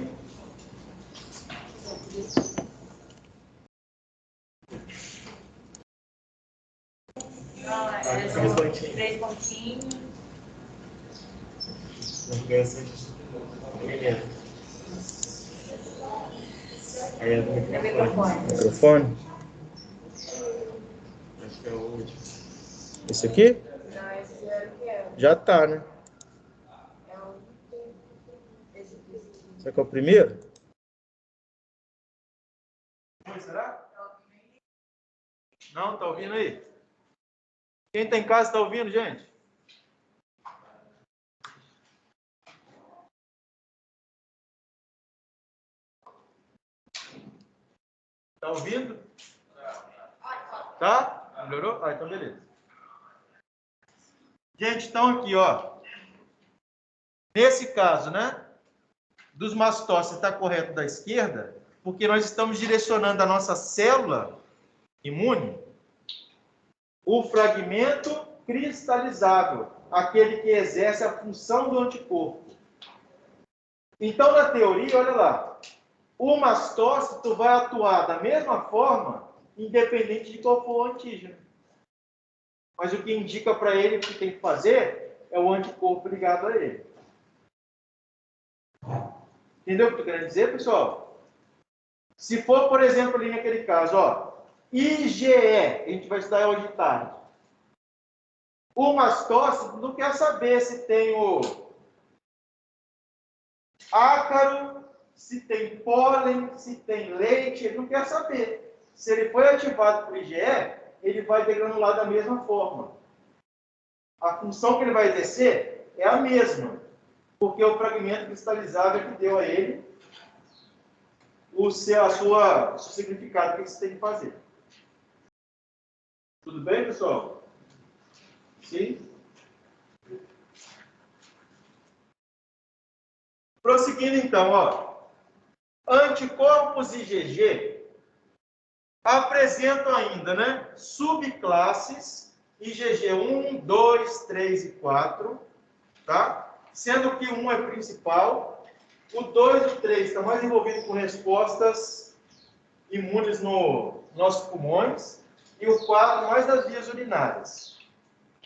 Não, é três pontinhos. Configuração de aí é do microfone. Microfone? Acho que é o último. Esse aqui? Não, esse era o que é. Já tá, né? É o esse aqui. Será que é o primeiro? Será? Não? Tá ouvindo aí? Quem está em casa está ouvindo, gente? Tá ouvindo? Tá? Melhorou? Ah, então beleza. Gente, então aqui, ó. Nesse caso, né? Dos mastócitos está correto da esquerda, porque nós estamos direcionando a nossa célula imune o fragmento cristalizável, aquele que exerce a função do anticorpo. Então, na teoria, olha lá, o mastócito vai atuar da mesma forma, independente de qual for o antígeno. Mas o que indica para ele o que tem que fazer é o anticorpo ligado a ele. Entendeu o que eu estou querendo dizer, pessoal? Se for, por exemplo, ali naquele caso, ó, IgE, a gente vai estudar hoje de tarde. O mastócito não quer saber se tem o ácaro, se tem pólen, se tem leite, ele não quer saber. Se ele foi ativado por IgE, ele vai degranular da mesma forma. A função que ele vai exercer é a mesma, porque o fragmento cristalizável que deu a ele o seu significado que você tem que fazer. Tudo bem, pessoal? Sim? Prosseguindo então, ó. Anticorpos IgG apresentam ainda, né, subclasses IgG 1, 2, 3 e 4, tá? Sendo que o 1 é principal, o 2 e o 3 está mais envolvido com respostas imunes nos nossos pulmões, e o 4 mais das vias urinárias.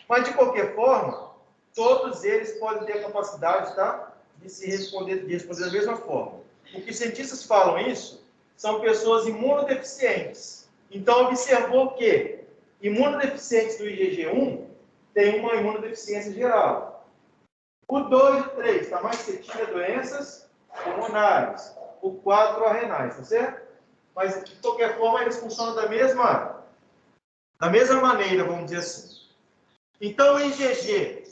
Mas, de qualquer forma, todos eles podem ter a capacidade, tá, de responder da mesma forma. O que os cientistas falam isso são pessoas imunodeficientes. Então, observou que imunodeficientes do IgG1 têm uma imunodeficiência geral. O 2 e o 3 está mais suscetível a doenças pulmonares. O 4 a renais, tá certo? Mas, de qualquer forma, eles funcionam da mesma maneira, vamos dizer assim. Então, o IgG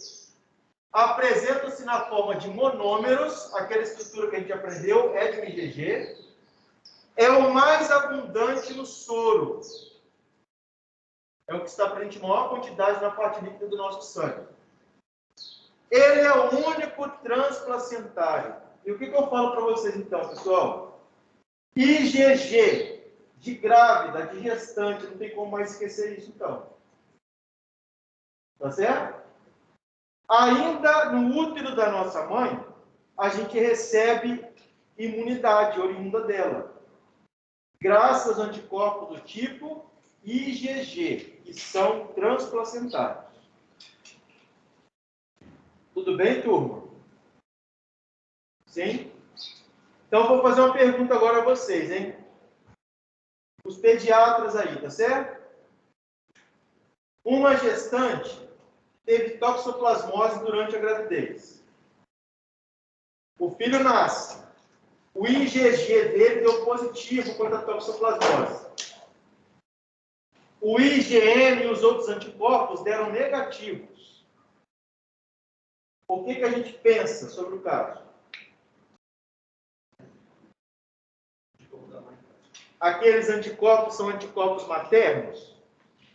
apresenta-se na forma de monômeros, aquela estrutura que a gente aprendeu é de um IgG, é o mais abundante no soro. É o que está presente em maior quantidade na parte líquida do nosso sangue. Ele é o único transplacentário. E o que eu falo para vocês então, pessoal? IgG de grávida, de gestante, não tem como mais esquecer isso então. Tá certo? Ainda no útero da nossa mãe, a gente recebe imunidade oriunda dela, graças aos anticorpos do tipo IgG, que são transplacentários. Tudo bem, turma? Sim? Então, vou fazer uma pergunta agora a vocês, hein? Os pediatras aí, tá certo? Uma gestante teve toxoplasmose durante a gravidez. O filho nasce. O IgG dele deu positivo contra a toxoplasmose. O IgM e os outros anticorpos deram negativos. O que a gente pensa sobre o caso? Aqueles anticorpos são anticorpos maternos?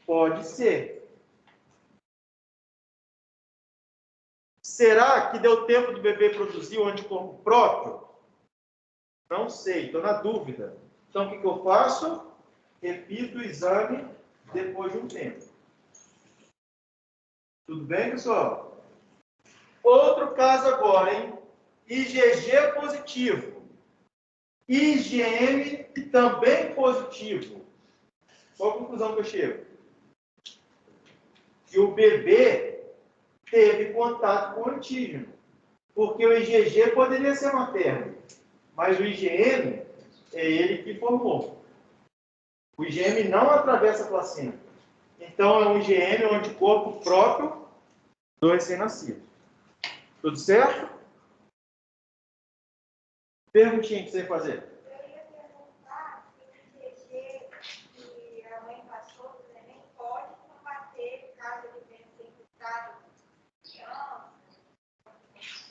Pode ser. Será que deu tempo do bebê produzir o anticorpo próprio? Não sei, estou na dúvida. Então, o que eu faço? Repito o exame depois de um tempo. Tudo bem, pessoal? Outro caso agora, hein? IgG positivo. IgM também positivo. Qual a conclusão que eu chego? Que o bebê teve contato com o antígeno. Porque o IgG poderia ser materno, mas o IgM é ele que formou. O IgM não atravessa a placenta. Então, é um IgM, um anticorpo próprio do recém-nascido. Tudo certo? Perguntinha que você vai fazer. Eu ia perguntar se o IgG que a mãe passou do neném pode combater caso ele tenha sido infectado.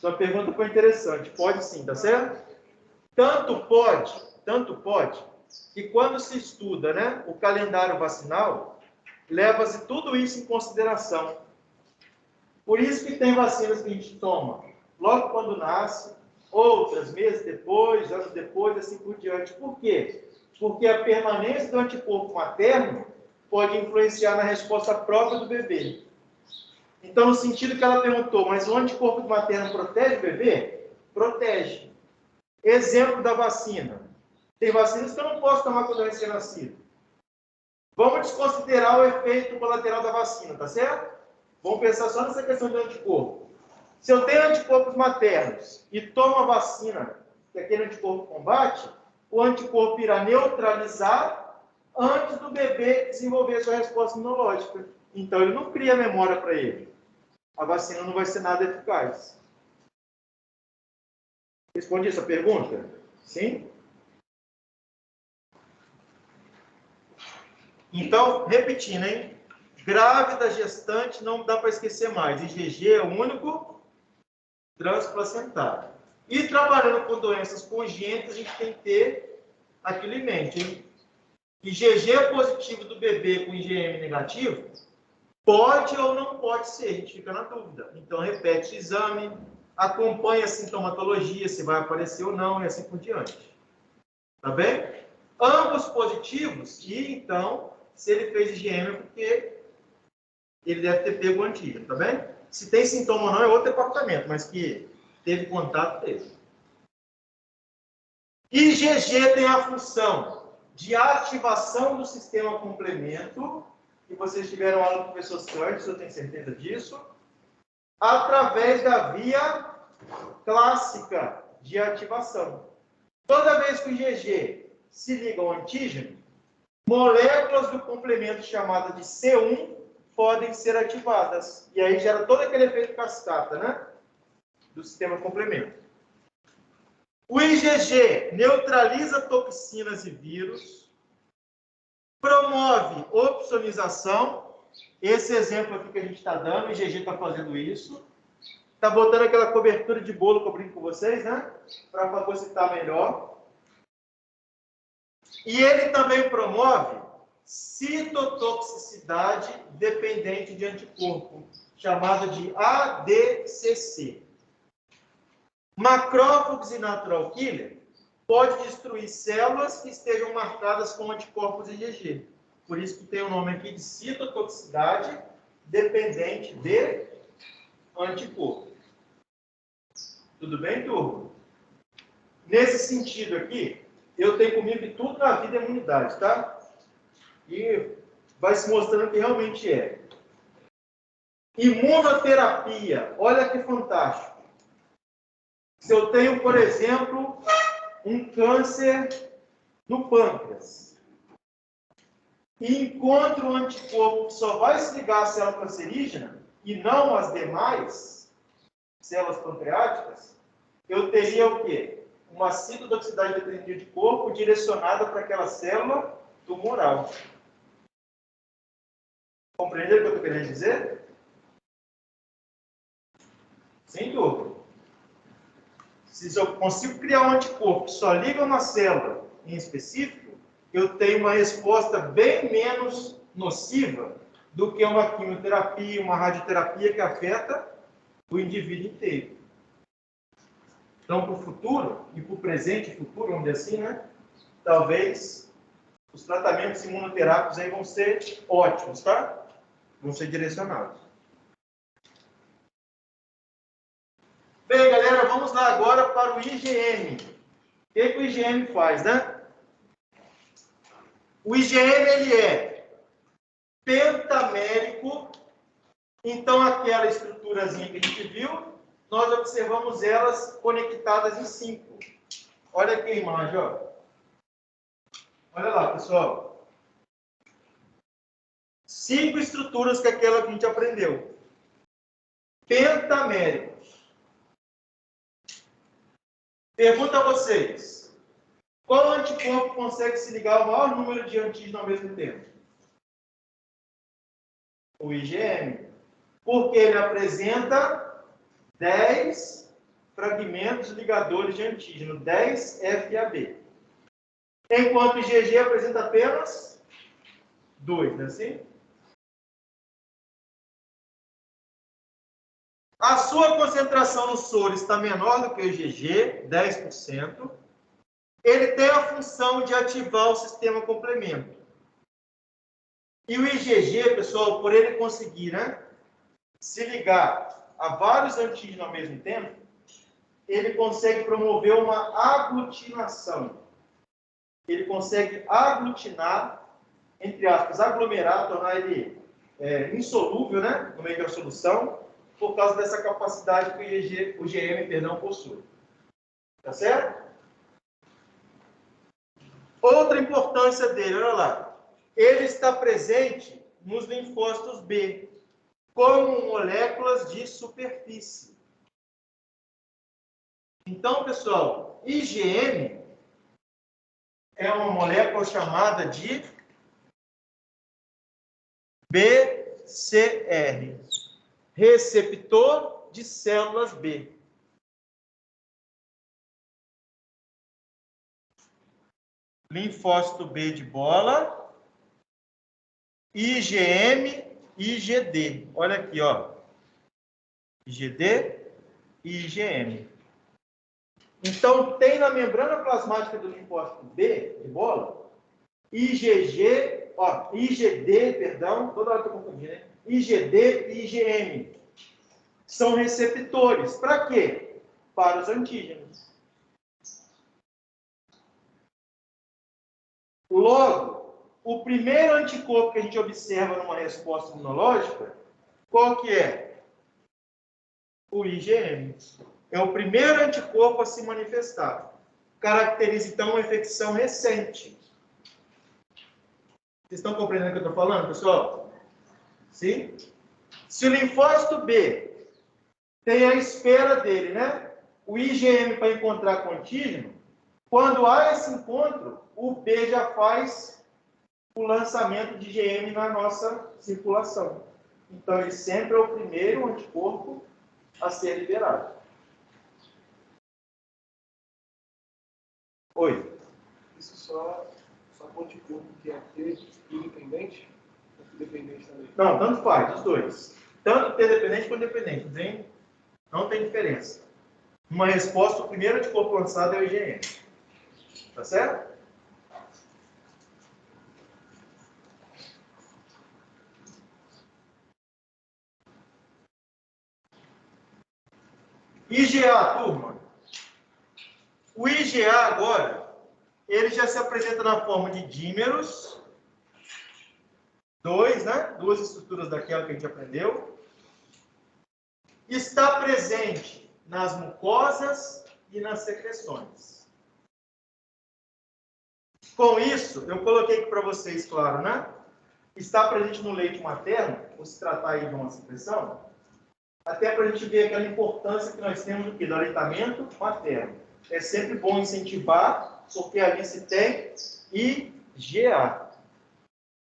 Sua pergunta foi interessante. Pode sim, tá certo? Tanto pode, que quando se estuda, né, o calendário vacinal, leva-se tudo isso em consideração. Por isso que tem vacinas que a gente toma logo quando nasce, outras meses depois, anos depois, assim por diante. Por quê? Porque a permanência do anticorpo materno pode influenciar na resposta própria do bebê. Então, no sentido que ela perguntou, mas o anticorpo materno protege o bebê? Protege. Exemplo da vacina. Tem vacinas que eu não posso tomar quando é recém-nascido. Vamos desconsiderar o efeito colateral da vacina, tá certo? Vamos pensar só nessa questão do anticorpo. Se eu tenho anticorpos maternos e tomo a vacina que aquele anticorpo combate, o anticorpo irá neutralizar antes do bebê desenvolver sua resposta imunológica. Então, ele não cria memória para ele. A vacina não vai ser nada eficaz. Respondi essa pergunta? Sim? Então, repetindo, hein? Grávida, gestante, não dá para esquecer mais. IgG é o único transplacentário. E trabalhando com doenças congênitas, a gente tem que ter aquilo em mente, hein? IgG positivo do bebê com IgM negativo, pode ou não pode ser, a gente fica na dúvida. Então, repete o exame, acompanha a sintomatologia, se vai aparecer ou não, e assim por diante. Tá bem? Ambos positivos, e então, se ele fez IgM é porque ele deve ter pego o antígeno, tá bem? Se tem sintoma ou não, é outro departamento, mas que teve contato, teve. IgG tem a função de ativação do sistema complemento, que vocês tiveram aula com o professor Santos, eu tenho certeza disso, através da via clássica de ativação. Toda vez que o IgG se liga ao antígeno, moléculas do complemento chamada de C1 podem ser ativadas. E aí gera todo aquele efeito cascata, né? Do sistema complemento. O IgG neutraliza toxinas e vírus, promove opsonização. Esse exemplo aqui que a gente está dando, o IgG está fazendo isso. Está botando aquela cobertura de bolo que eu brinco com vocês, né? Para fagocitar melhor. E ele também promove citotoxicidade dependente de anticorpo. chamada de ADCC. Macrófagos e natural killer pode destruir células que estejam marcadas com anticorpos IgG. Por isso que tem o nome aqui de citotoxicidade dependente de anticorpo. Tudo bem, turma? Nesse sentido aqui, eu tenho comigo que tudo na vida é imunidade, tá? E vai se mostrando que realmente é. Imunoterapia, olha que fantástico. Se eu tenho, por exemplo, um câncer no pâncreas e encontro um anticorpo que só vai se ligar à célula cancerígena e não às demais células pancreáticas, eu teria o quê? Uma citotoxicidade dependente de anticorpo direcionada para aquela célula tumoral. Compreendeu o que eu estou querendo dizer? Sem dúvida. Se eu consigo criar um anticorpo que só liga uma célula em específico, eu tenho uma resposta bem menos nociva do que uma quimioterapia, uma radioterapia que afeta o indivíduo inteiro. Então, para o futuro, e para o presente e futuro, vamos dizer assim, né? Talvez os tratamentos imunoterápicos aí vão ser ótimos, tá? Vão ser direcionados. Bem, galera, vamos lá agora para o IgM. O que o IgM faz, né? O IgM, ele é pentamérico. Então, aquela estruturazinha que a gente viu, nós observamos elas conectadas em 5. Olha aqui a imagem, ó. Olha lá, pessoal. 5 estruturas que é aquela que a gente aprendeu. Pentaméricos. Pergunta a vocês. Qual anticorpo consegue se ligar ao maior número de antígenos ao mesmo tempo? O IgM. Porque ele apresenta 10 fragmentos ligadores de antígeno, 10 FAB. Enquanto o IgG apresenta apenas 2, não é assim? A sua concentração no soro está menor do que o IgG, 10%. Ele tem a função de ativar o sistema complemento. E o IgG, pessoal, por ele conseguir, né, se ligar a vários antígenos ao mesmo tempo, ele consegue promover uma aglutinação. Ele consegue aglutinar, entre aspas, aglomerar, tornar ele insolúvel, né, no meio da solução, por causa dessa capacidade que o IgM possui. Tá certo? Outra importância dele, olha lá. Ele está presente nos linfócitos B, como moléculas de superfície. Então, pessoal, IgM é uma molécula chamada de BCR, receptor de células B. Linfócito B de bola, IgM, IgD. Olha aqui, ó. IgD e IgM. Então, tem na membrana plasmática do linfócito B de bola, IgD, toda hora eu estou confundindo, né? IgD e IgM. São receptores. Para quê? Para os antígenos. Logo, o primeiro anticorpo que a gente observa numa resposta imunológica, qual que é? O IgM. É o primeiro anticorpo a se manifestar. Caracteriza, então, uma infecção recente. Vocês estão compreendendo o que eu estou falando, pessoal? Sim? Se o linfócito B tem a espera dele, né? O IgM para encontrar com o antígeno, quando há esse encontro, o B já faz o lançamento de IgM na nossa circulação. Então, ele sempre é o primeiro anticorpo a ser liberado. Oi. Isso só com anticorpo que é T independente ou dependente também? Não, tanto faz, os dois. Tanto T dependente quanto dependente. Não tem diferença. Uma resposta, o primeiro anticorpo lançado é o IgM. Tá certo? IgA, turma. O IgA agora, ele já se apresenta na forma de dímeros. 2, né? Duas estruturas daquela que a gente aprendeu. Está presente nas mucosas e nas secreções. Com isso, eu coloquei aqui para vocês, claro, né? Está presente no leite materno, por se tratar aí de uma secreção, até para a gente ver aquela importância que nós temos do que? Do aleitamento materno. É sempre bom incentivar, porque ali se tem IgA,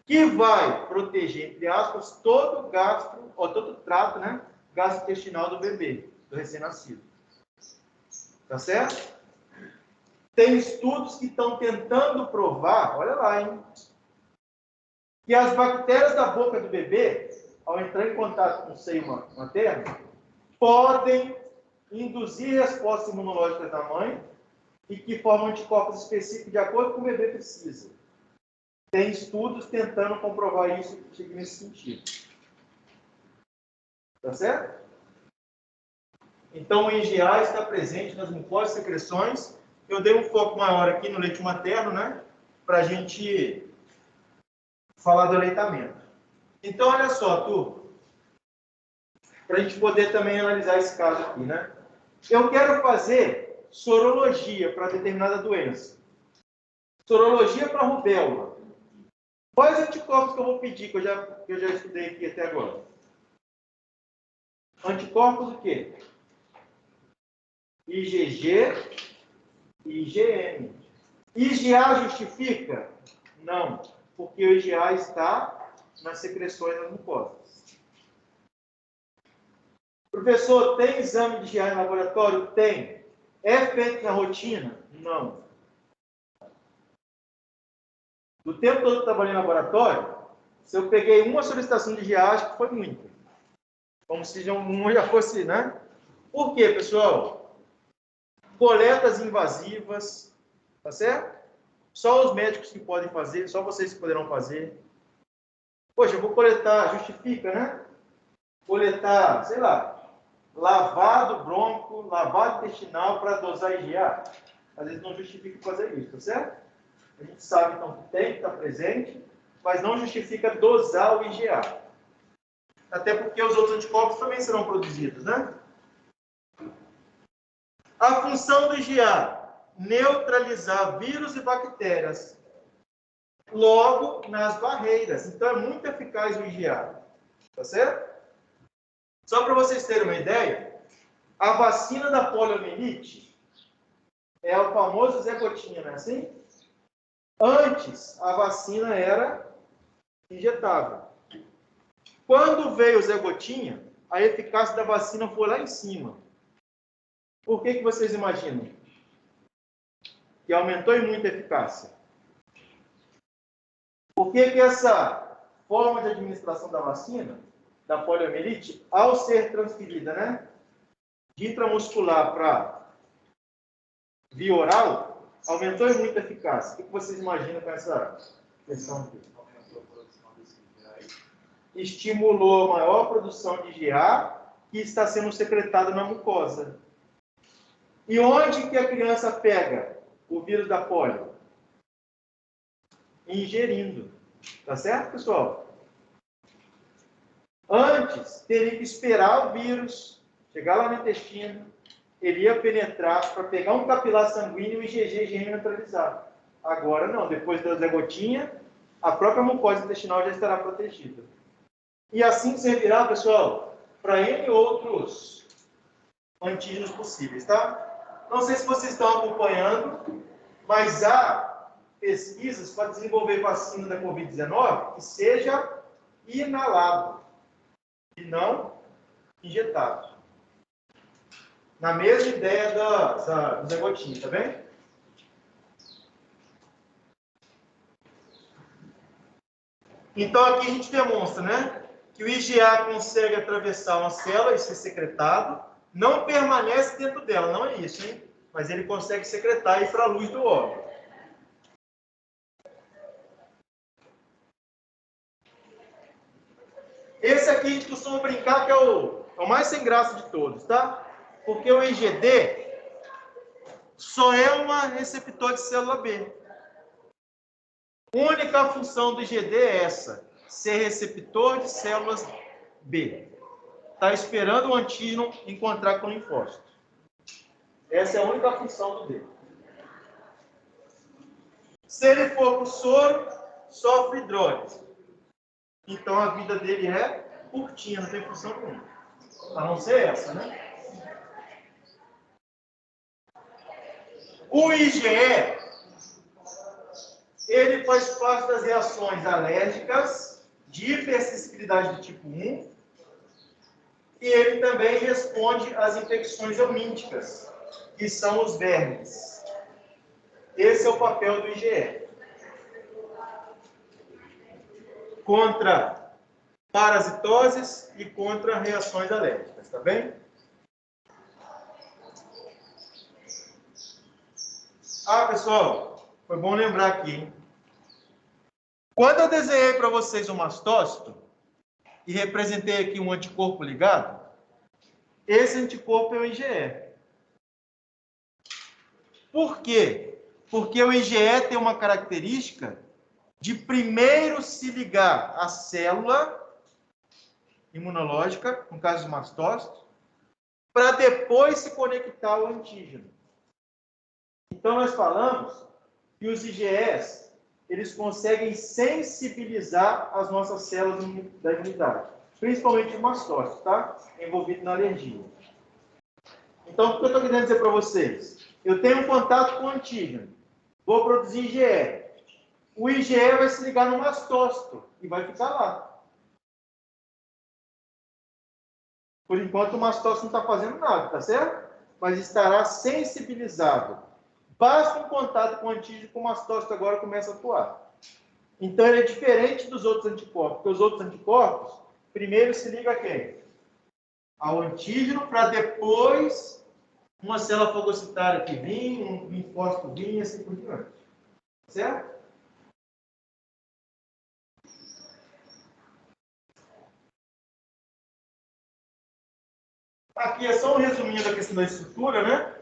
que vai proteger, entre aspas, todo o gastro, ou todo o trato, né? Gastrointestinal do bebê, do recém-nascido. Tá certo? Tem estudos que estão tentando provar, olha lá, hein? Que as bactérias da boca do bebê, ao entrar em contato com o seio materno, podem induzir respostas imunológicas da mãe e que formam anticorpos específicos de acordo com o que o bebê precisa. Tem estudos tentando comprovar isso nesse sentido. Tá certo? Então, o IgA está presente nas mucosas e secreções. Eu dei um foco maior aqui no leite materno, né? Para a gente falar do aleitamento. Então, olha só, turma. Para a gente poder também analisar esse caso aqui, né? Eu quero fazer sorologia para determinada doença. Sorologia para rubéola. Quais anticorpos que eu vou pedir, que eu já estudei aqui até agora? Anticorpos o quê? IgG e IgM. IgA justifica? Não, porque o IgA está nas secreções das mucosas. Professor, tem exame de IgA em laboratório? Tem. É feito na rotina? Não. Do tempo todo que eu trabalhei em laboratório, se eu peguei uma solicitação de IgA, acho que foi muita. Como se uma já fosse, né? Por quê, pessoal? Coletas invasivas, tá certo? Só os médicos que podem fazer, só vocês que poderão fazer. Poxa, eu vou coletar, justifica, né? Coletar, sei lá, lavado bronco, lavado intestinal para dosar IgA. Às vezes não justifica fazer isso, tá certo? A gente sabe, então, que tem que estar presente, mas não justifica dosar o IgA. Até porque os outros anticorpos também serão produzidos, né? A função do IgA, neutralizar vírus e bactérias, logo nas barreiras. Então, é muito eficaz o IgA. Tá certo? Só para vocês terem uma ideia, a vacina da poliomielite é o famoso Zé Gotinha, não é assim? Antes, a vacina era injetável. Quando veio o Zé Gotinha, a eficácia da vacina foi lá em cima. Por que vocês imaginam? Que aumentou em muito a eficácia. Por que essa forma de administração da vacina, da poliomielite, ao ser transferida, né, de intramuscular para via oral, aumentou em muito a eficácia? O que vocês imaginam com essa questão aqui? Estimulou a maior produção de IgA que está sendo secretada na mucosa. E onde que a criança pega o vírus da polio? Ingerindo. Tá certo, pessoal? Antes, teria que esperar o vírus chegar lá no intestino, ele ia penetrar para pegar um capilar sanguíneo e IgG e IgM neutralizar. Agora não, depois da Zé Gotinha, a própria mucosa intestinal já estará protegida. E assim servirá, pessoal, para N outros antígenos possíveis, tá? Não sei se vocês estão acompanhando, mas há pesquisas para desenvolver vacina da Covid-19 que seja inalado e não injetado. Na mesma ideia do Zé Gotinha, tá bem? Então aqui a gente demonstra, né? que o IgA consegue atravessar uma célula e ser secretado, não permanece dentro dela, não é isso, hein? Mas ele consegue secretar e ir para a luz do órgão. Esse aqui a gente costuma brincar que é o mais sem graça de todos, tá? Porque o IgD só é um receptor de célula B. A única função do IgD é essa, ser receptor de células B. Está esperando o antígeno encontrar com o linfócito. Essa é a única função do D. Se ele for para o soro, sofre hidrólise. Então a vida dele é curtinha, não tem função nenhuma. A não ser essa, né? O IgE, ele faz parte das reações alérgicas de hipersensibilidade do tipo 1 e ele também responde às infecções helmínticas, que são os vermes. Esse é o papel do IgE. Contra parasitoses e contra reações alérgicas, tá bem? Ah, pessoal, foi bom lembrar aqui, hein? Quando eu desenhei para vocês o mastócito e representei aqui um anticorpo ligado, esse anticorpo é o IgE. Por quê? Porque o IgE tem uma característica de primeiro se ligar à célula imunológica, no caso do mastócito, para depois se conectar ao antígeno. Então, nós falamos que os IgEs, eles conseguem sensibilizar as nossas células da imunidade, principalmente o mastócito, tá? Envolvido na alergia. Então, o que eu estou querendo dizer para vocês? Eu tenho um contato com o antígeno, vou produzir IgE. O IgE vai se ligar no mastócito e vai ficar lá. Por enquanto, o mastócito não está fazendo nada, tá certo? Mas estará sensibilizado. Basta um contato com o antígeno que o mastócito agora começa a atuar. Então, ele é diferente dos outros anticorpos, porque os outros anticorpos, primeiro se liga a quem? Ao antígeno, para depois uma célula fagocitária que vinha, um linfócito vinha, assim por diante. Certo? Aqui é só um resuminho da questão da estrutura, né?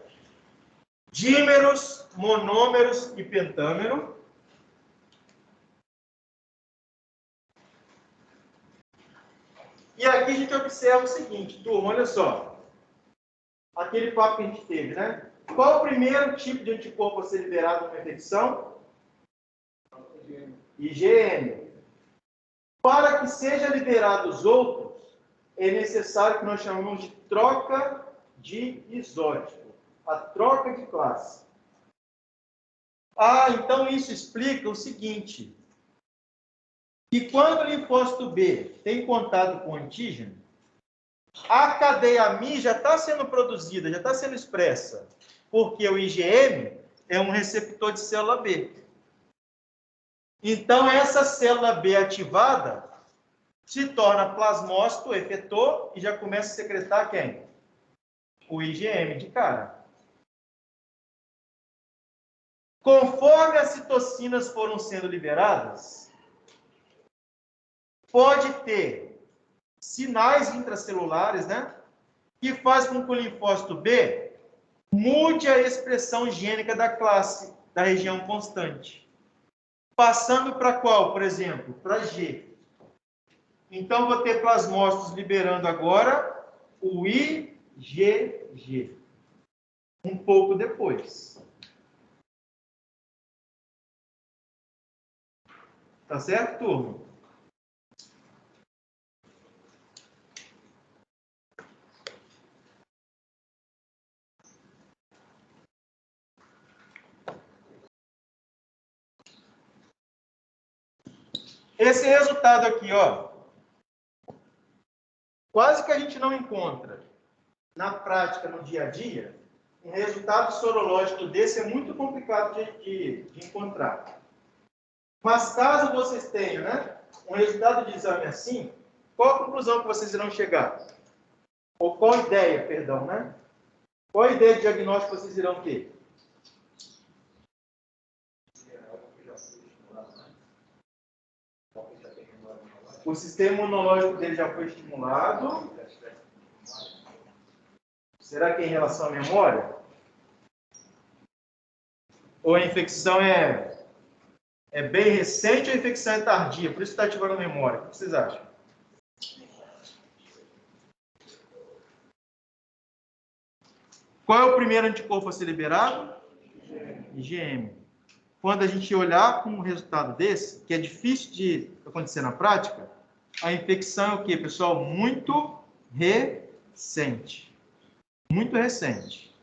Dímeros, monômeros e pentâmero. E aqui a gente observa o seguinte, turma, olha só. Aquele papo que a gente teve, né? Qual o primeiro tipo de anticorpo a ser liberado numa infecção? IgM. Para que sejam liberados os outros, é necessário que nós chamamos de troca de isótipo, a troca de classe. Ah, então isso explica o seguinte, que quando o linfócito B tem contato com o antígeno, a cadeia AMI já está sendo produzida, já está sendo expressa, porque o IgM é um receptor de célula B. Então, essa célula B ativada se torna plasmócito, efetor, e já começa a secretar quem? O IgM de cara. Conforme as citocinas foram sendo liberadas, pode ter sinais intracelulares, né? Que faz com que o linfócito B mude a expressão gênica da classe, da região constante. Passando para qual, por exemplo? Para G. Então, vou ter plasmócitos liberando agora o IgG. Um pouco depois. Tá certo, turma? Esse resultado aqui, ó, quase que a gente não encontra na prática, no dia a dia. Um resultado sorológico desse é muito complicado de encontrar. Mas caso vocês tenham, né, um resultado de exame assim, Qual a conclusão que vocês irão chegar? Ou qual ideia, perdão, né? Qual a ideia de diagnóstico que vocês irão ter? O sistema imunológico dele já foi estimulado. Será que é em relação à memória? Ou a infecção é bem recente ou a infecção é tardia? Por isso que está ativando a memória. O que vocês acham? Qual é o primeiro anticorpo a ser liberado? IgM. Quando a gente olhar com um resultado desse, que é difícil de acontecer na prática, a infecção é o quê, pessoal? Muito recente. Muito recente.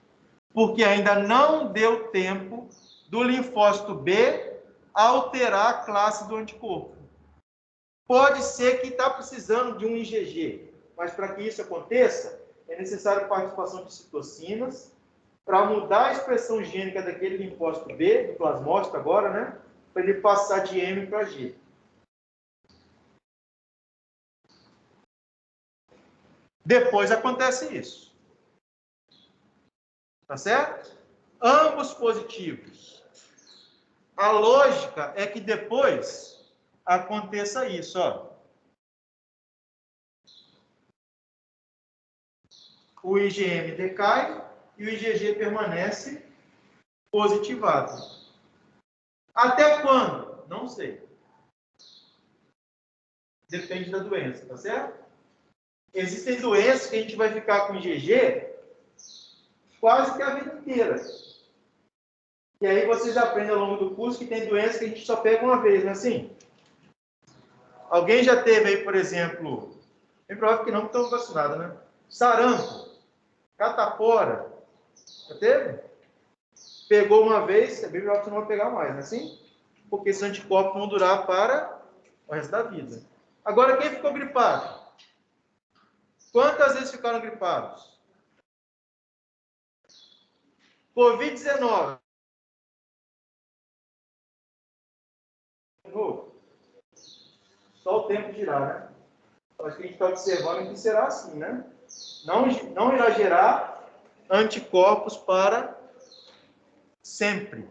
Porque ainda não deu tempo do linfócito B alterar a classe do anticorpo. Pode ser que está precisando de um IgG, mas para que isso aconteça, é necessário a participação de citocinas para mudar a expressão gênica daquele linfócito B, do plasmócito agora, né? Para ele passar de M para G. Depois acontece isso. Tá certo? Ambos positivos. A lógica é que depois aconteça isso, ó. O IgM decai e o IgG permanece positivado. Até quando? Não sei. Depende da doença, tá certo? Existem doenças que a gente vai ficar com IgG quase que a vida inteira. E aí vocês aprendem ao longo do curso que tem doenças que a gente só pega uma vez, não é assim? Alguém já teve aí, por exemplo, é provável que não, porque estão vacinados, né? Sarampo, catapora, já teve? Pegou uma vez, é bem provável que você não vai pegar mais, não é assim? Porque esses anticorpos vão durar para o resto da vida. Agora, quem ficou gripado? Quantas vezes ficaram gripados? Covid-19. Só o tempo dirá, né? Acho que a gente está observando que será assim, né? Não irá gerar anticorpos para sempre.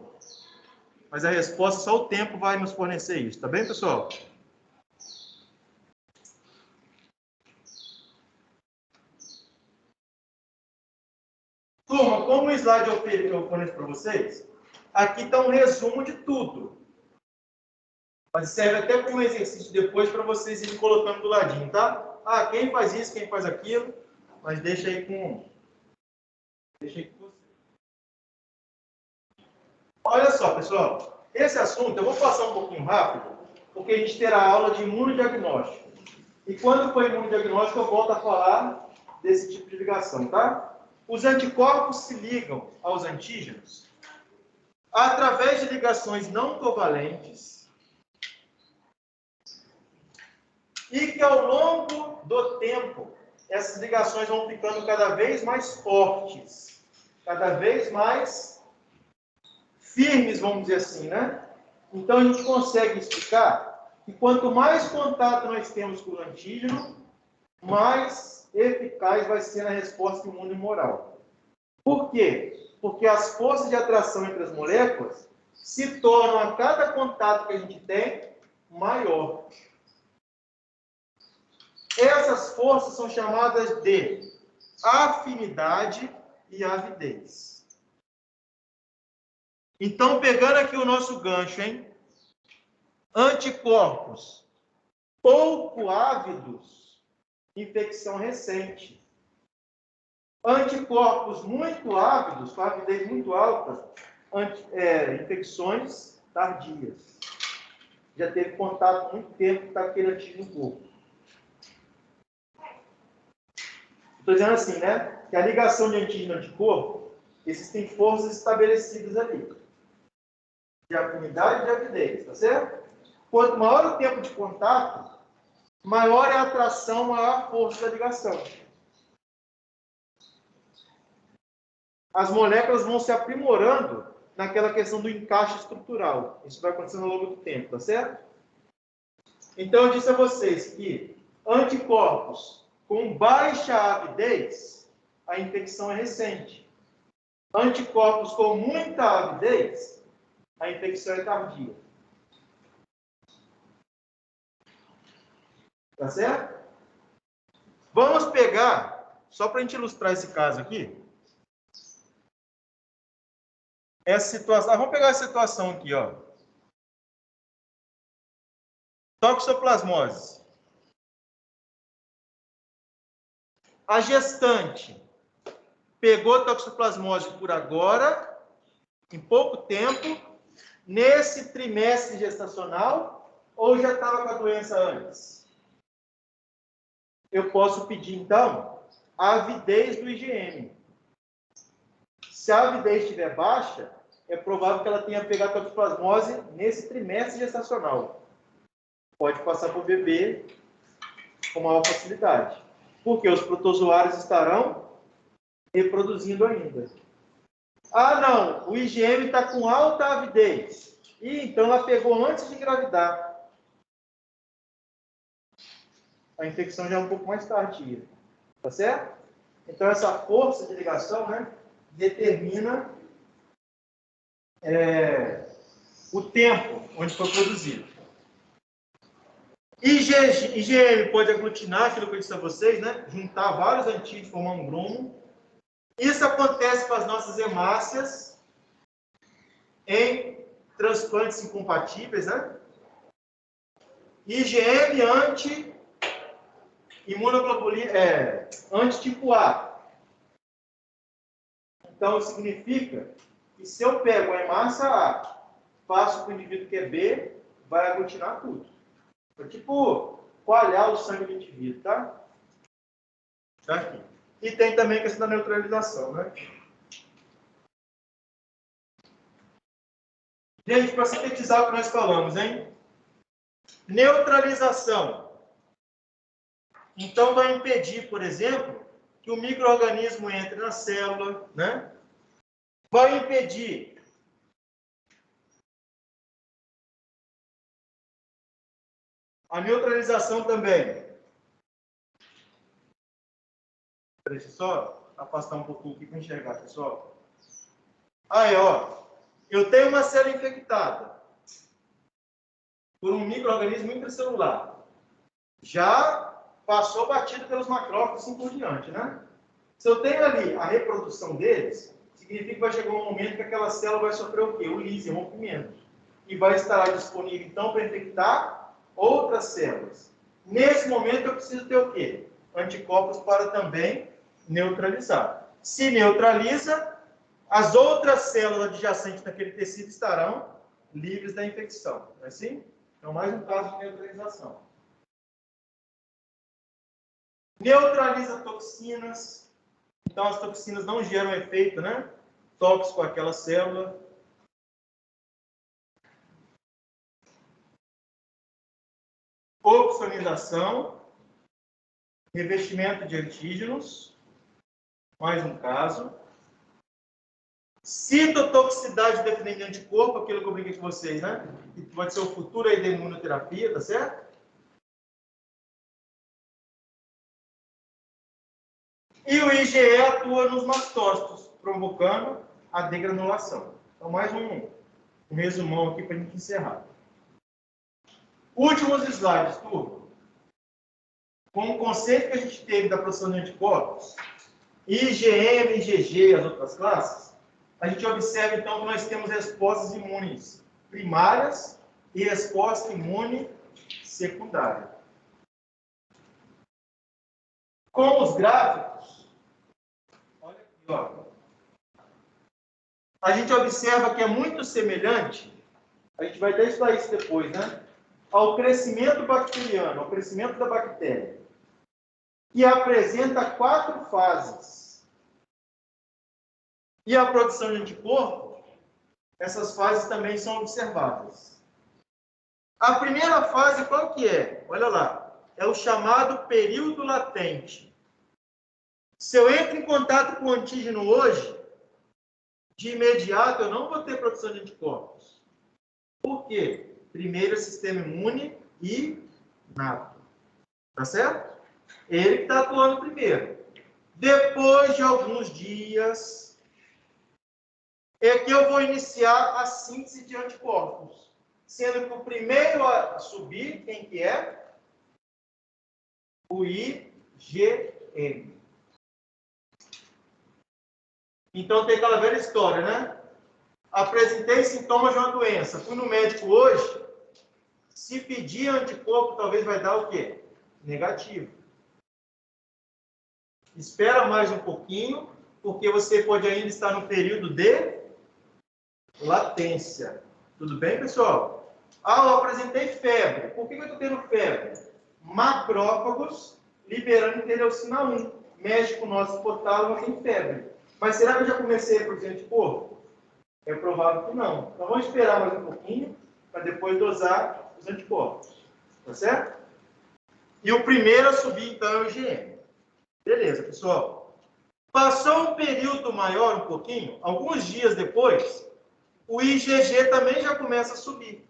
Mas a resposta, só o tempo vai nos fornecer isso. Tá bem, pessoal? Turma, como o slide eu forneço para vocês, aqui está um resumo de tudo. Mas serve até como exercício depois para vocês irem colocando do ladinho, tá? Ah, quem faz isso, quem faz aquilo, mas deixa aí com você. Olha só, pessoal, esse assunto eu vou passar um pouquinho rápido, porque a gente terá aula de imunodiagnóstico. E quando for imunodiagnóstico, eu volto a falar desse tipo de ligação, tá? Os anticorpos se ligam aos antígenos através de ligações não covalentes e que ao longo do tempo essas ligações vão ficando cada vez mais fortes, cada vez mais firmes, vamos dizer assim, né? Então a gente consegue explicar que quanto mais contato nós temos com o antígeno, mais eficaz vai ser a resposta imune humoral. Por quê? Porque as forças de atração entre as moléculas se tornam, a cada contato que a gente tem, maior. Essas forças são chamadas de afinidade e avidez. Então, pegando aqui o nosso gancho, hein? Anticorpos pouco ávidos, infecção recente. Anticorpos muito ávidos, com avidez muito alta, infecções tardias. Já teve contato muito tempo com aquele antígeno no corpo. Estou dizendo assim, né? Que a ligação de antígeno-anticorpo, existem forças estabelecidas ali. De afinidade e de avidez, tá certo? Quanto maior o tempo de contato, maior é a atração, maior a força da ligação. As moléculas vão se aprimorando naquela questão do encaixe estrutural. Isso vai acontecendo ao longo do tempo, tá certo? Então, eu disse a vocês que Anticorpos com baixa avidez, a infecção é recente. Anticorpos com muita avidez, a infecção é tardia. Tá certo? Vamos pegar, só para a gente ilustrar esse caso aqui, essa situação. Vamos pegar a situação aqui, ó. Toxoplasmose. A gestante pegou toxoplasmose por agora, em pouco tempo, nesse trimestre gestacional, ou já estava com a doença antes? Eu posso pedir, então, a avidez do IgM. Se a avidez estiver baixa, é provável que ela tenha pegado toxoplasmose nesse trimestre gestacional. Pode passar para o bebê com maior facilidade. Porque os protozoários estarão reproduzindo ainda. Ah, não, o IgM está com alta avidez. E então ela pegou antes de engravidar. A infecção já é um pouco mais tardia. Tá certo? Então essa força de ligação, né, determina o tempo onde foi produzido. IgM pode aglutinar, aquilo que eu disse a vocês, né? Juntar vários antígenos, formar um grumo. Isso acontece com as nossas hemácias em transplantes incompatíveis, né? IgM anti-imunoglobulina, anti-tipo A. Então, significa que se eu pego a hemácia A, passo para o indivíduo que é B, vai aglutinar tudo. É tipo coalhar o sangue do indivíduo, tá? Tá aqui. E tem também a questão da neutralização, né? Gente, para sintetizar o que nós falamos, hein? Neutralização. Então, vai impedir, por exemplo, que o micro-organismo entre na célula, né? Vai impedir a neutralização também. Deixa eu só afastar um pouquinho aqui para enxergar, pessoal. Aí, ó. Eu tenho uma célula infectada por um micro-organismo intracelular. Já passou batido pelos macrófagos e assim por diante, né? Se eu tenho ali a reprodução deles, significa que vai chegar um momento que aquela célula vai sofrer o quê? O lise, rompimento. E vai estar disponível, então, para infectar outras células. Nesse momento, eu preciso ter o quê? Anticorpos para também neutralizar. Se neutraliza, as outras células adjacentes naquele tecido estarão livres da infecção. Não é assim? Então, mais um caso de neutralização. Neutraliza toxinas. Então, as toxinas não geram efeito, né, tóxico àquela célula. Opsonização. Revestimento de antígenos. Mais um caso. Citotoxicidade dependente de anticorpo, aquilo que eu brinquei com vocês, né? Que pode ser o futuro aí da imunoterapia, tá certo? E o IgE atua nos mastócitos, provocando a degranulação. Então, mais um resumão aqui para a gente encerrar. Últimos slides, turma. Com o conceito que a gente teve da produção de anticorpos, IgM, IgG e as outras classes, a gente observa, então, que nós temos respostas imunes primárias e resposta imune secundária. Com os gráficos, olha aqui, ó. A gente observa que é muito semelhante, a gente vai até estudar isso depois, né? Ao crescimento bacteriano, ao crescimento da bactéria, que apresenta 4 fases. E a produção de anticorpo, essas fases também são observadas. A primeira fase, qual que é? Olha lá, é o chamado período latente. Se eu entro em contato com o antígeno hoje, de imediato eu não vou ter produção de anticorpos. Por quê? Primeiro, sistema imune inato. Tá certo? Ele que está atuando primeiro. Depois de alguns dias, é que eu vou iniciar a síntese de anticorpos. Sendo que o primeiro a subir, quem que é? O IgM. Então tem aquela velha história, né? Apresentei sintomas de uma doença. Fui no médico hoje. Se pedir anticorpo, talvez vai dar o quê? Negativo. Espera mais um pouquinho, porque você pode ainda estar no período de latência. Tudo bem, pessoal? Ah, eu apresentei febre. Por que eu estou tendo febre? Macrófagos liberando interleucina 1. Médico nosso hipotálamo tem febre. Mas será que eu já comecei a produzir anticorpo? É provável que não. Então vamos esperar mais um pouquinho para depois dosar os anticorpos. Tá certo? E o primeiro a subir, então, é o IgM. Beleza, pessoal. Passou um período maior, um pouquinho, alguns dias depois, o IgG também já começa a subir.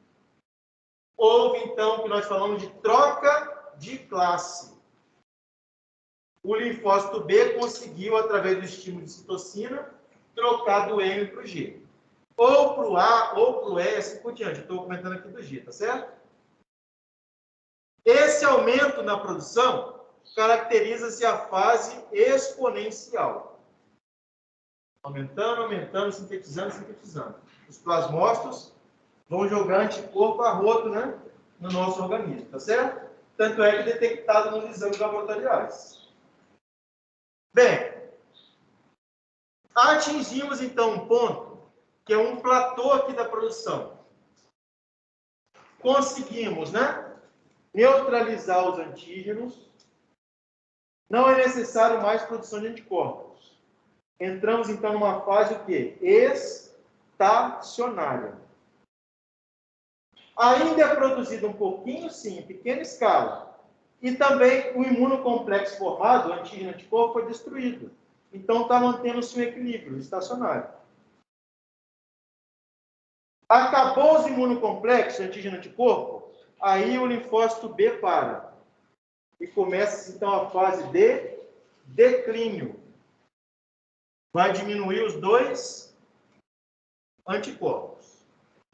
Houve, então, o que nós falamos de troca de classe. O linfócito B conseguiu, através do estímulo de citocina, trocar do M para o G. Ou para o A, ou para o E, assim por diante. Estou comentando aqui do G, tá certo? Esse aumento na produção caracteriza-se a fase exponencial. Aumentando, aumentando, sintetizando, sintetizando. Os plasmócitos vão jogar anticorpo a rodo, né, no nosso organismo, tá certo? Tanto é que é detectado nos exames laboratoriais. Bem, atingimos então um ponto que é um platô aqui da produção. Conseguimos, né, neutralizar os antígenos. Não é necessário mais produção de anticorpos. Entramos então numa fase o quê? Estacionária. Ainda é produzido um pouquinho, sim, em pequena escala. E também o imunocomplexo formado, o antígeno anticorpo, foi destruído. Então está mantendo o seu equilíbrio estacionário. Acabou os imunocomplexos, antígeno anticorpo, aí o linfócito B para. E começa então a fase de declínio. Vai diminuir os dois anticorpos.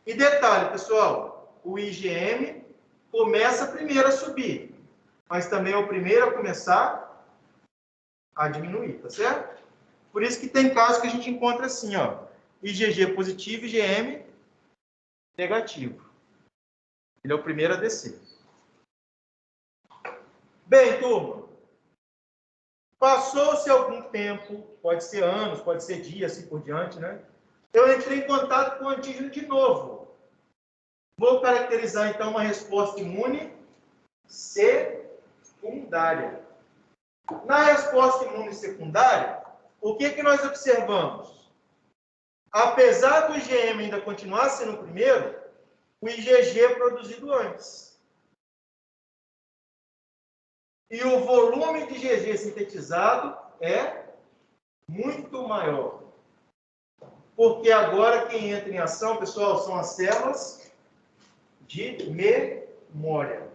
E detalhe, pessoal, o IgM começa primeiro a subir, mas também é o primeiro a começar a diminuir, tá certo? Por isso que tem casos que a gente encontra assim, ó, IgG positivo e IgM negativo. Ele é o primeiro a descer. Bem, turma, passou-se algum tempo, pode ser anos, pode ser dias, assim por diante, né? Eu entrei em contato com o antígeno de novo. Vou caracterizar, então, uma resposta imune secundária. Na resposta imune secundária, o que nós observamos? Apesar do IgM ainda continuar sendo o primeiro, o IgG é produzido antes. E o volume de IgG sintetizado é muito maior. Porque agora quem entra em ação, pessoal, são as células de memória.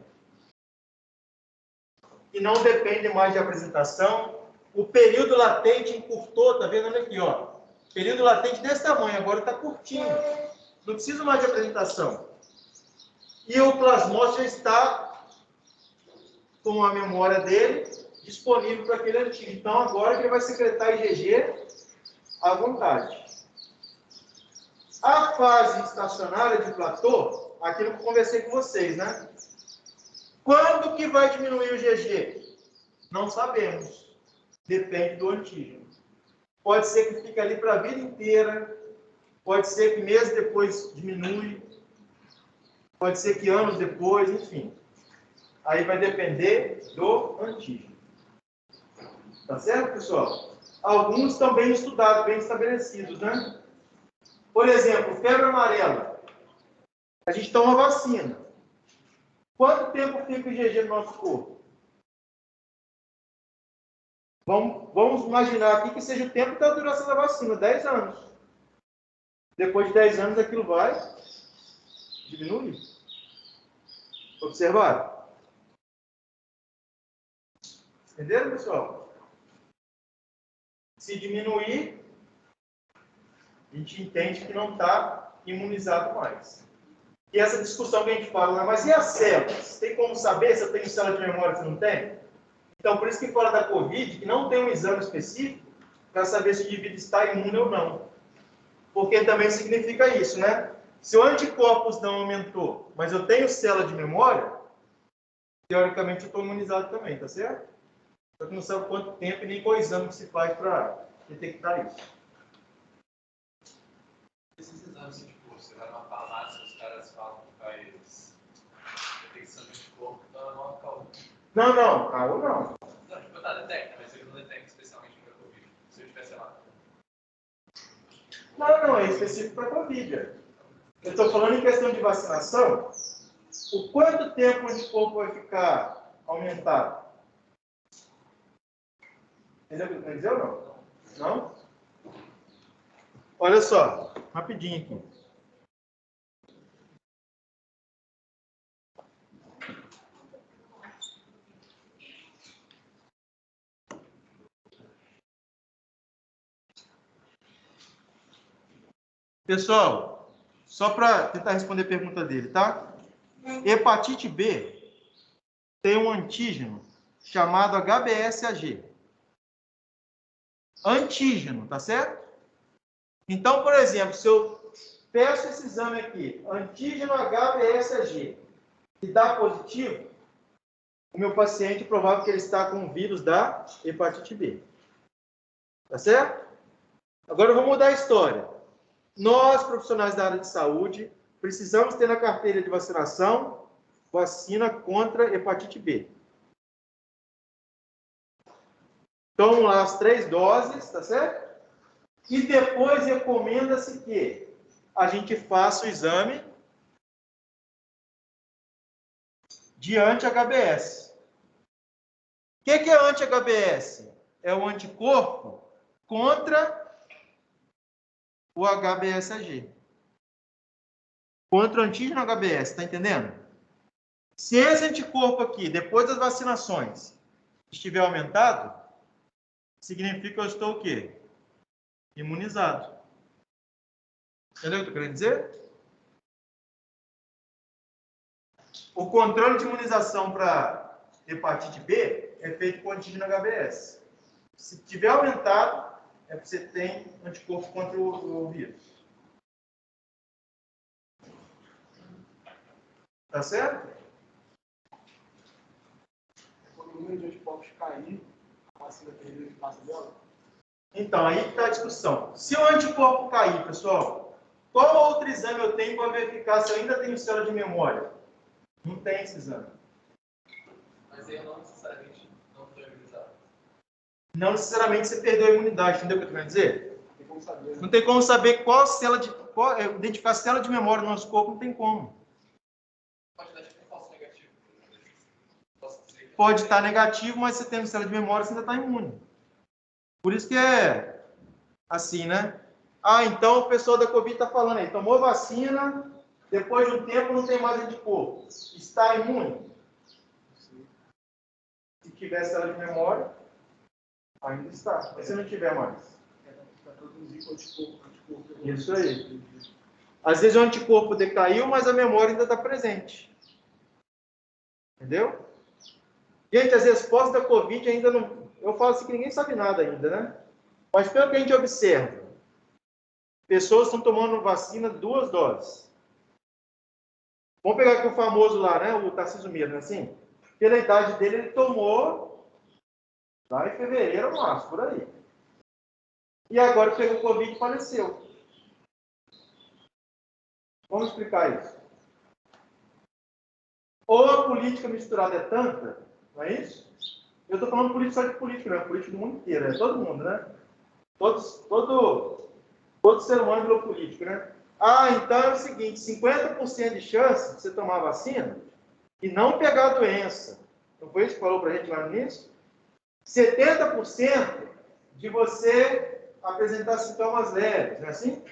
E não depende mais de apresentação. O período latente encurtou, tá vendo? Olha aqui, ó. Período latente desse tamanho, agora está curtinho. Não precisa mais de apresentação. E o plasmócito já está com a memória dele disponível para aquele antígeno. Então, agora ele vai secretar IgG à vontade. A fase estacionária de platô, aquilo que eu conversei com vocês, né? Quando que vai diminuir o IgG? Não sabemos. Depende do antígeno. Pode ser que fique ali para a vida inteira. Pode ser que meses depois diminui. Pode ser que anos depois, enfim. Aí vai depender do antígeno. Tá certo, pessoal? Alguns estão bem estudados, bem estabelecidos, né? Por exemplo, febre amarela. A gente toma vacina. Quanto tempo fica o IgG no nosso corpo? Vamos imaginar aqui que seja o tempo da duração da vacina, 10 anos. Depois de 10 anos, aquilo vai diminuir. Observaram? Entenderam, pessoal? Se diminuir, a gente entende que não está imunizado mais. E essa discussão que a gente fala, mas e as células? Tem como saber se eu tenho célula de memória ou se não tem? Então, por isso que fora da Covid, que não tem um exame específico para saber se o indivíduo está imune ou não. Porque também significa isso, né? Se o anticorpos não aumentou, mas eu tenho célula de memória, teoricamente eu estou imunizado também, tá certo? Só que não sabe quanto tempo e nem qual exame que se faz para detectar isso. Esses exames, tipo, você vai numa farmácia, os caras falam que faz detecção de anticorpo, então não é caô. Não, caô não. Não, tipo, tá, detecta, mas ele não detecta especialmente para Covid. Se eu tivesse lá. Não, é específico para Covid. Eu estou falando em questão de vacinação. O quanto tempo o anticorpo vai ficar aumentado? Entendeu o que eu estou dizendo ou não? Não? Olha só, rapidinho aqui. Pessoal, só para tentar responder a pergunta dele, tá? Hepatite B tem um antígeno chamado HBsAg. Antígeno, tá certo? Então, por exemplo, se eu peço esse exame aqui, antígeno HBsAg, e dá positivo, o meu paciente é provável que ele está com o vírus da hepatite B. Tá certo? Agora eu vou mudar a história. Nós, profissionais da área de saúde, precisamos ter na carteira de vacinação vacina contra hepatite B. Tomam lá as 3 doses, tá certo? E depois recomenda-se que a gente faça o exame de anti-HBs. O que é anti-HBs? É o anticorpo contra o HBsAg. Contra o antígeno HBs, tá entendendo? Se esse anticorpo aqui, depois das vacinações, estiver aumentado, significa que eu estou o quê? Imunizado. Entendeu o que eu estou querendo dizer? O controle de imunização para hepatite B é feito com antígeno HBs. Se tiver aumentado, é porque você tem anticorpo contra o vírus. Tá certo? Quando o número de anticorpos cair, a vacina perder o espaço dela? Então, aí está a discussão. Se o anticorpo cair, pessoal, qual outro exame eu tenho para verificar se eu ainda tenho célula de memória? Não tem esse exame. Mas aí eu não necessariamente não estou imunizado. Não necessariamente você perdeu a imunidade, entendeu o que eu estou querendo dizer? Tem como saber, né? Não tem como saber qual célula de... identificar a célula de memória do nosso corpo, não tem como. Pode dar tipo um falso negativo. Posso dizer que Pode estar negativo, mas você tendo célula de memória, você ainda está imune. Por isso que é assim, né? Ah, então o pessoal da Covid está falando aí, tomou vacina, depois de um tempo não tem mais anticorpo. Está imune? Se tiver célula de memória, ainda está. Mas se não tiver mais? Para produzir anticorpo. Isso aí. Às vezes o anticorpo decaiu, mas a memória ainda está presente. Entendeu? Gente, as respostas da Covid ainda não... Eu falo assim que ninguém sabe nada ainda, né? Mas pelo que a gente observa, pessoas estão tomando vacina 2 doses. Vamos pegar aqui o famoso lá, né? O Tarcísio Meira, não é assim? Pela idade dele, ele tomou lá em fevereiro, março, por aí. E agora pegou Covid e faleceu. Vamos explicar isso. Ou a política misturada é tanta, não é isso? Eu estou falando política só de política, não é política do mundo inteiro, é todo mundo, né? Todo ser humano virou político, né? Ah, então é o seguinte, 50% de chance de você tomar a vacina e não pegar a doença. Não foi isso que falou para a gente lá no início? 70% de você apresentar sintomas leves, não é assim?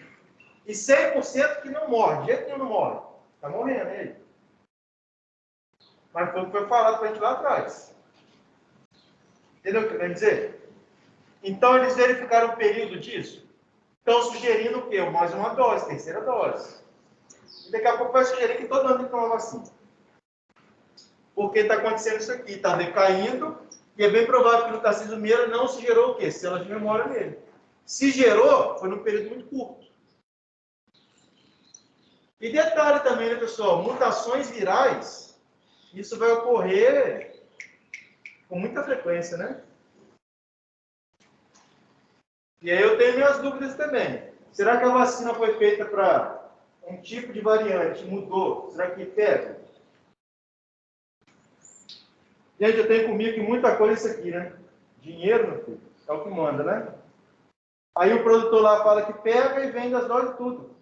E 100% que não morre, de jeito nenhum não morre. Está morrendo ele. Mas foi o que foi falado para a gente lá atrás. Entendeu o que eu quero dizer? Então, eles verificaram o período disso. Estão sugerindo o quê? Mais uma dose, terceira dose. E daqui a pouco vai sugerir que todo mundo tem que tomar vacina. Porque está acontecendo isso aqui, está decaindo, e é bem provável que no Tarcísio Meira não se gerou o quê? Células de memória nele. Se gerou, foi num período muito curto. E detalhe também, né, pessoal? Mutações virais, isso vai ocorrer com muita frequência, né? E aí eu tenho minhas dúvidas também. Será que a vacina foi feita para um tipo de variante, mudou? Será que pega? Gente, eu tenho comigo que muita coisa é isso aqui, né? Dinheiro, meu filho, é o que manda, né? Aí o produtor lá fala que pega e vende as doses tudo.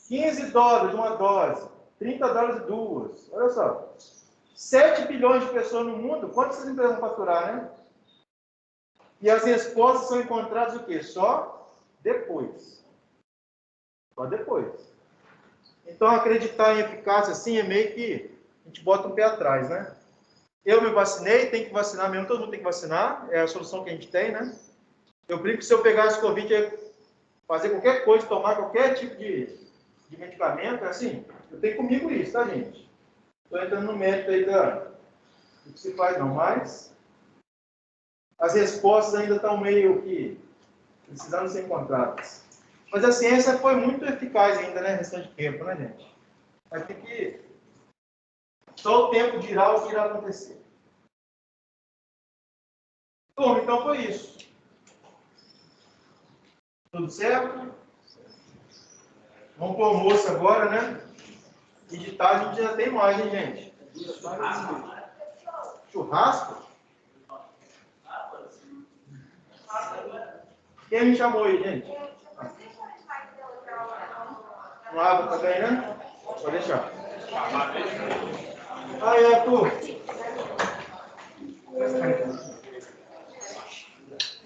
15 dólares uma dose, 30 dólares duas. Olha só. 7 bilhões de pessoas no mundo, quanto essas empresas vão faturar, né? E as respostas são encontradas o quê? Só depois. Só depois. Então, acreditar em eficácia assim é meio que a gente bota um pé atrás, né? Eu me vacinei, tem que vacinar mesmo, todo mundo tem que vacinar, é a solução que a gente tem, né? Eu brinco que se eu pegasse Covid, eu ia fazer qualquer coisa, tomar qualquer tipo de medicamento, é assim, eu tenho comigo isso, tá, gente? Estou entrando no mérito aí do que se faz, não, mas as respostas ainda estão meio que precisando ser encontradas. Mas a ciência foi muito eficaz ainda, né, restante tempo, né, gente? Vai ter que... Só o tempo dirá o que irá acontecer. Bom, então foi isso. Tudo certo? Vamos para o almoço agora, né? E de tarde a gente já tem mais, hein, gente? Churrasco? Quem me chamou aí, gente? Uma água também, né? Pode deixar. Aí, Arthur.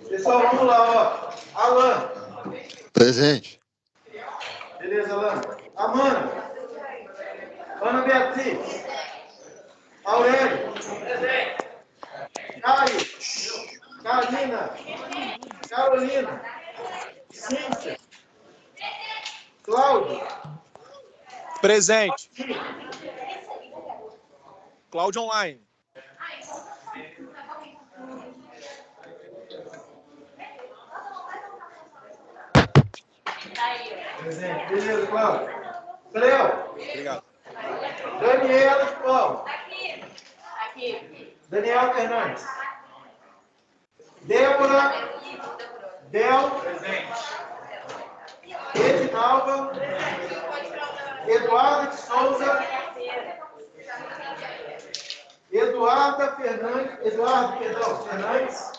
Pessoal, vamos lá, ó. Alan. Presente. Beleza, Alan. Amanda. Ana Beatriz. Aurélio. Caio. Karina. Carolina. Cíntia. Cláudio. Presente. Cláudio online. Presente. Beleza, Cláudio. Cleo. Obrigado. Daniela de Paulo. Aqui. Daniel Fernandes. Débora. Del. Presente. Edinalva. Eduardo de Souza. Fernandes.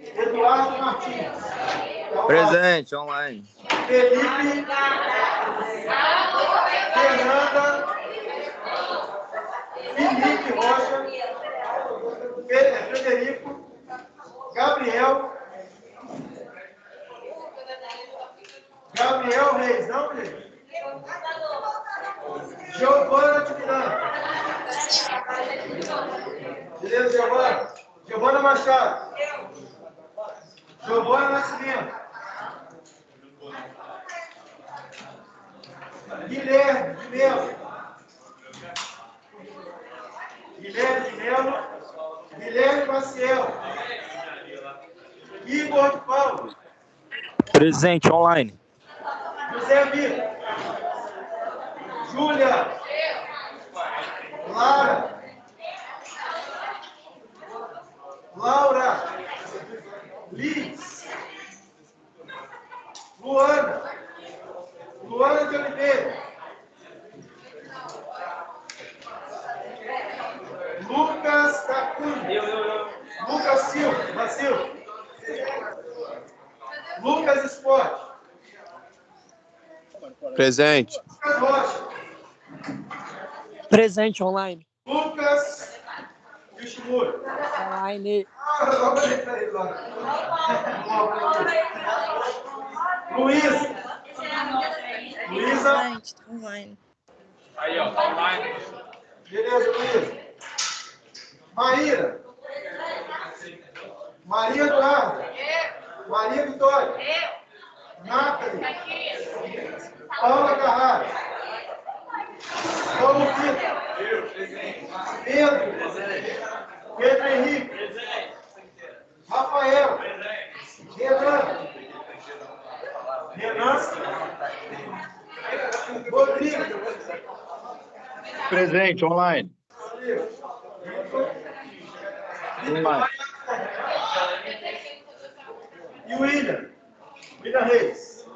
Eduardo Martins. Presente, online. Felipe. Fernanda. Felipe Rocha. Frederico. Gabriel Reis, não, gente? Giovana de Miranda. Beleza, Giovana? Giovana Machado. Giovana Nascimento. Guilherme de Melo. Guilherme Maciel. Igor de Paulo. Presente online. José Vitor. Júlia. Lara. Laura. Liz. Luana de Oliveira. Lucas da Cunha. Lucas Silva. Lucas Esporte. Presente. Lucas Rocha. Presente online. Lucas Yoshimura. Online. Luísa. Online. Aí, ó, tá online. Beleza, Luísa. Maíra. Maria Eduarda. Maria Vitória. Nathalie. Paula Carrara. Paulo Vitor. Pedro Henrique. Rafael. Renan. Rodrigo. Presente, online. Online. E o William? William Reis?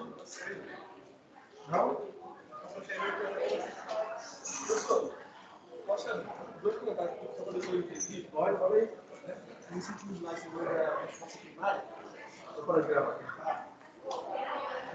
Não? Dois comentários só para deixar eu entendi. Pode, fala aí. Nesse último slide, você vai a resposta primária. Eu paro de gravar aqui.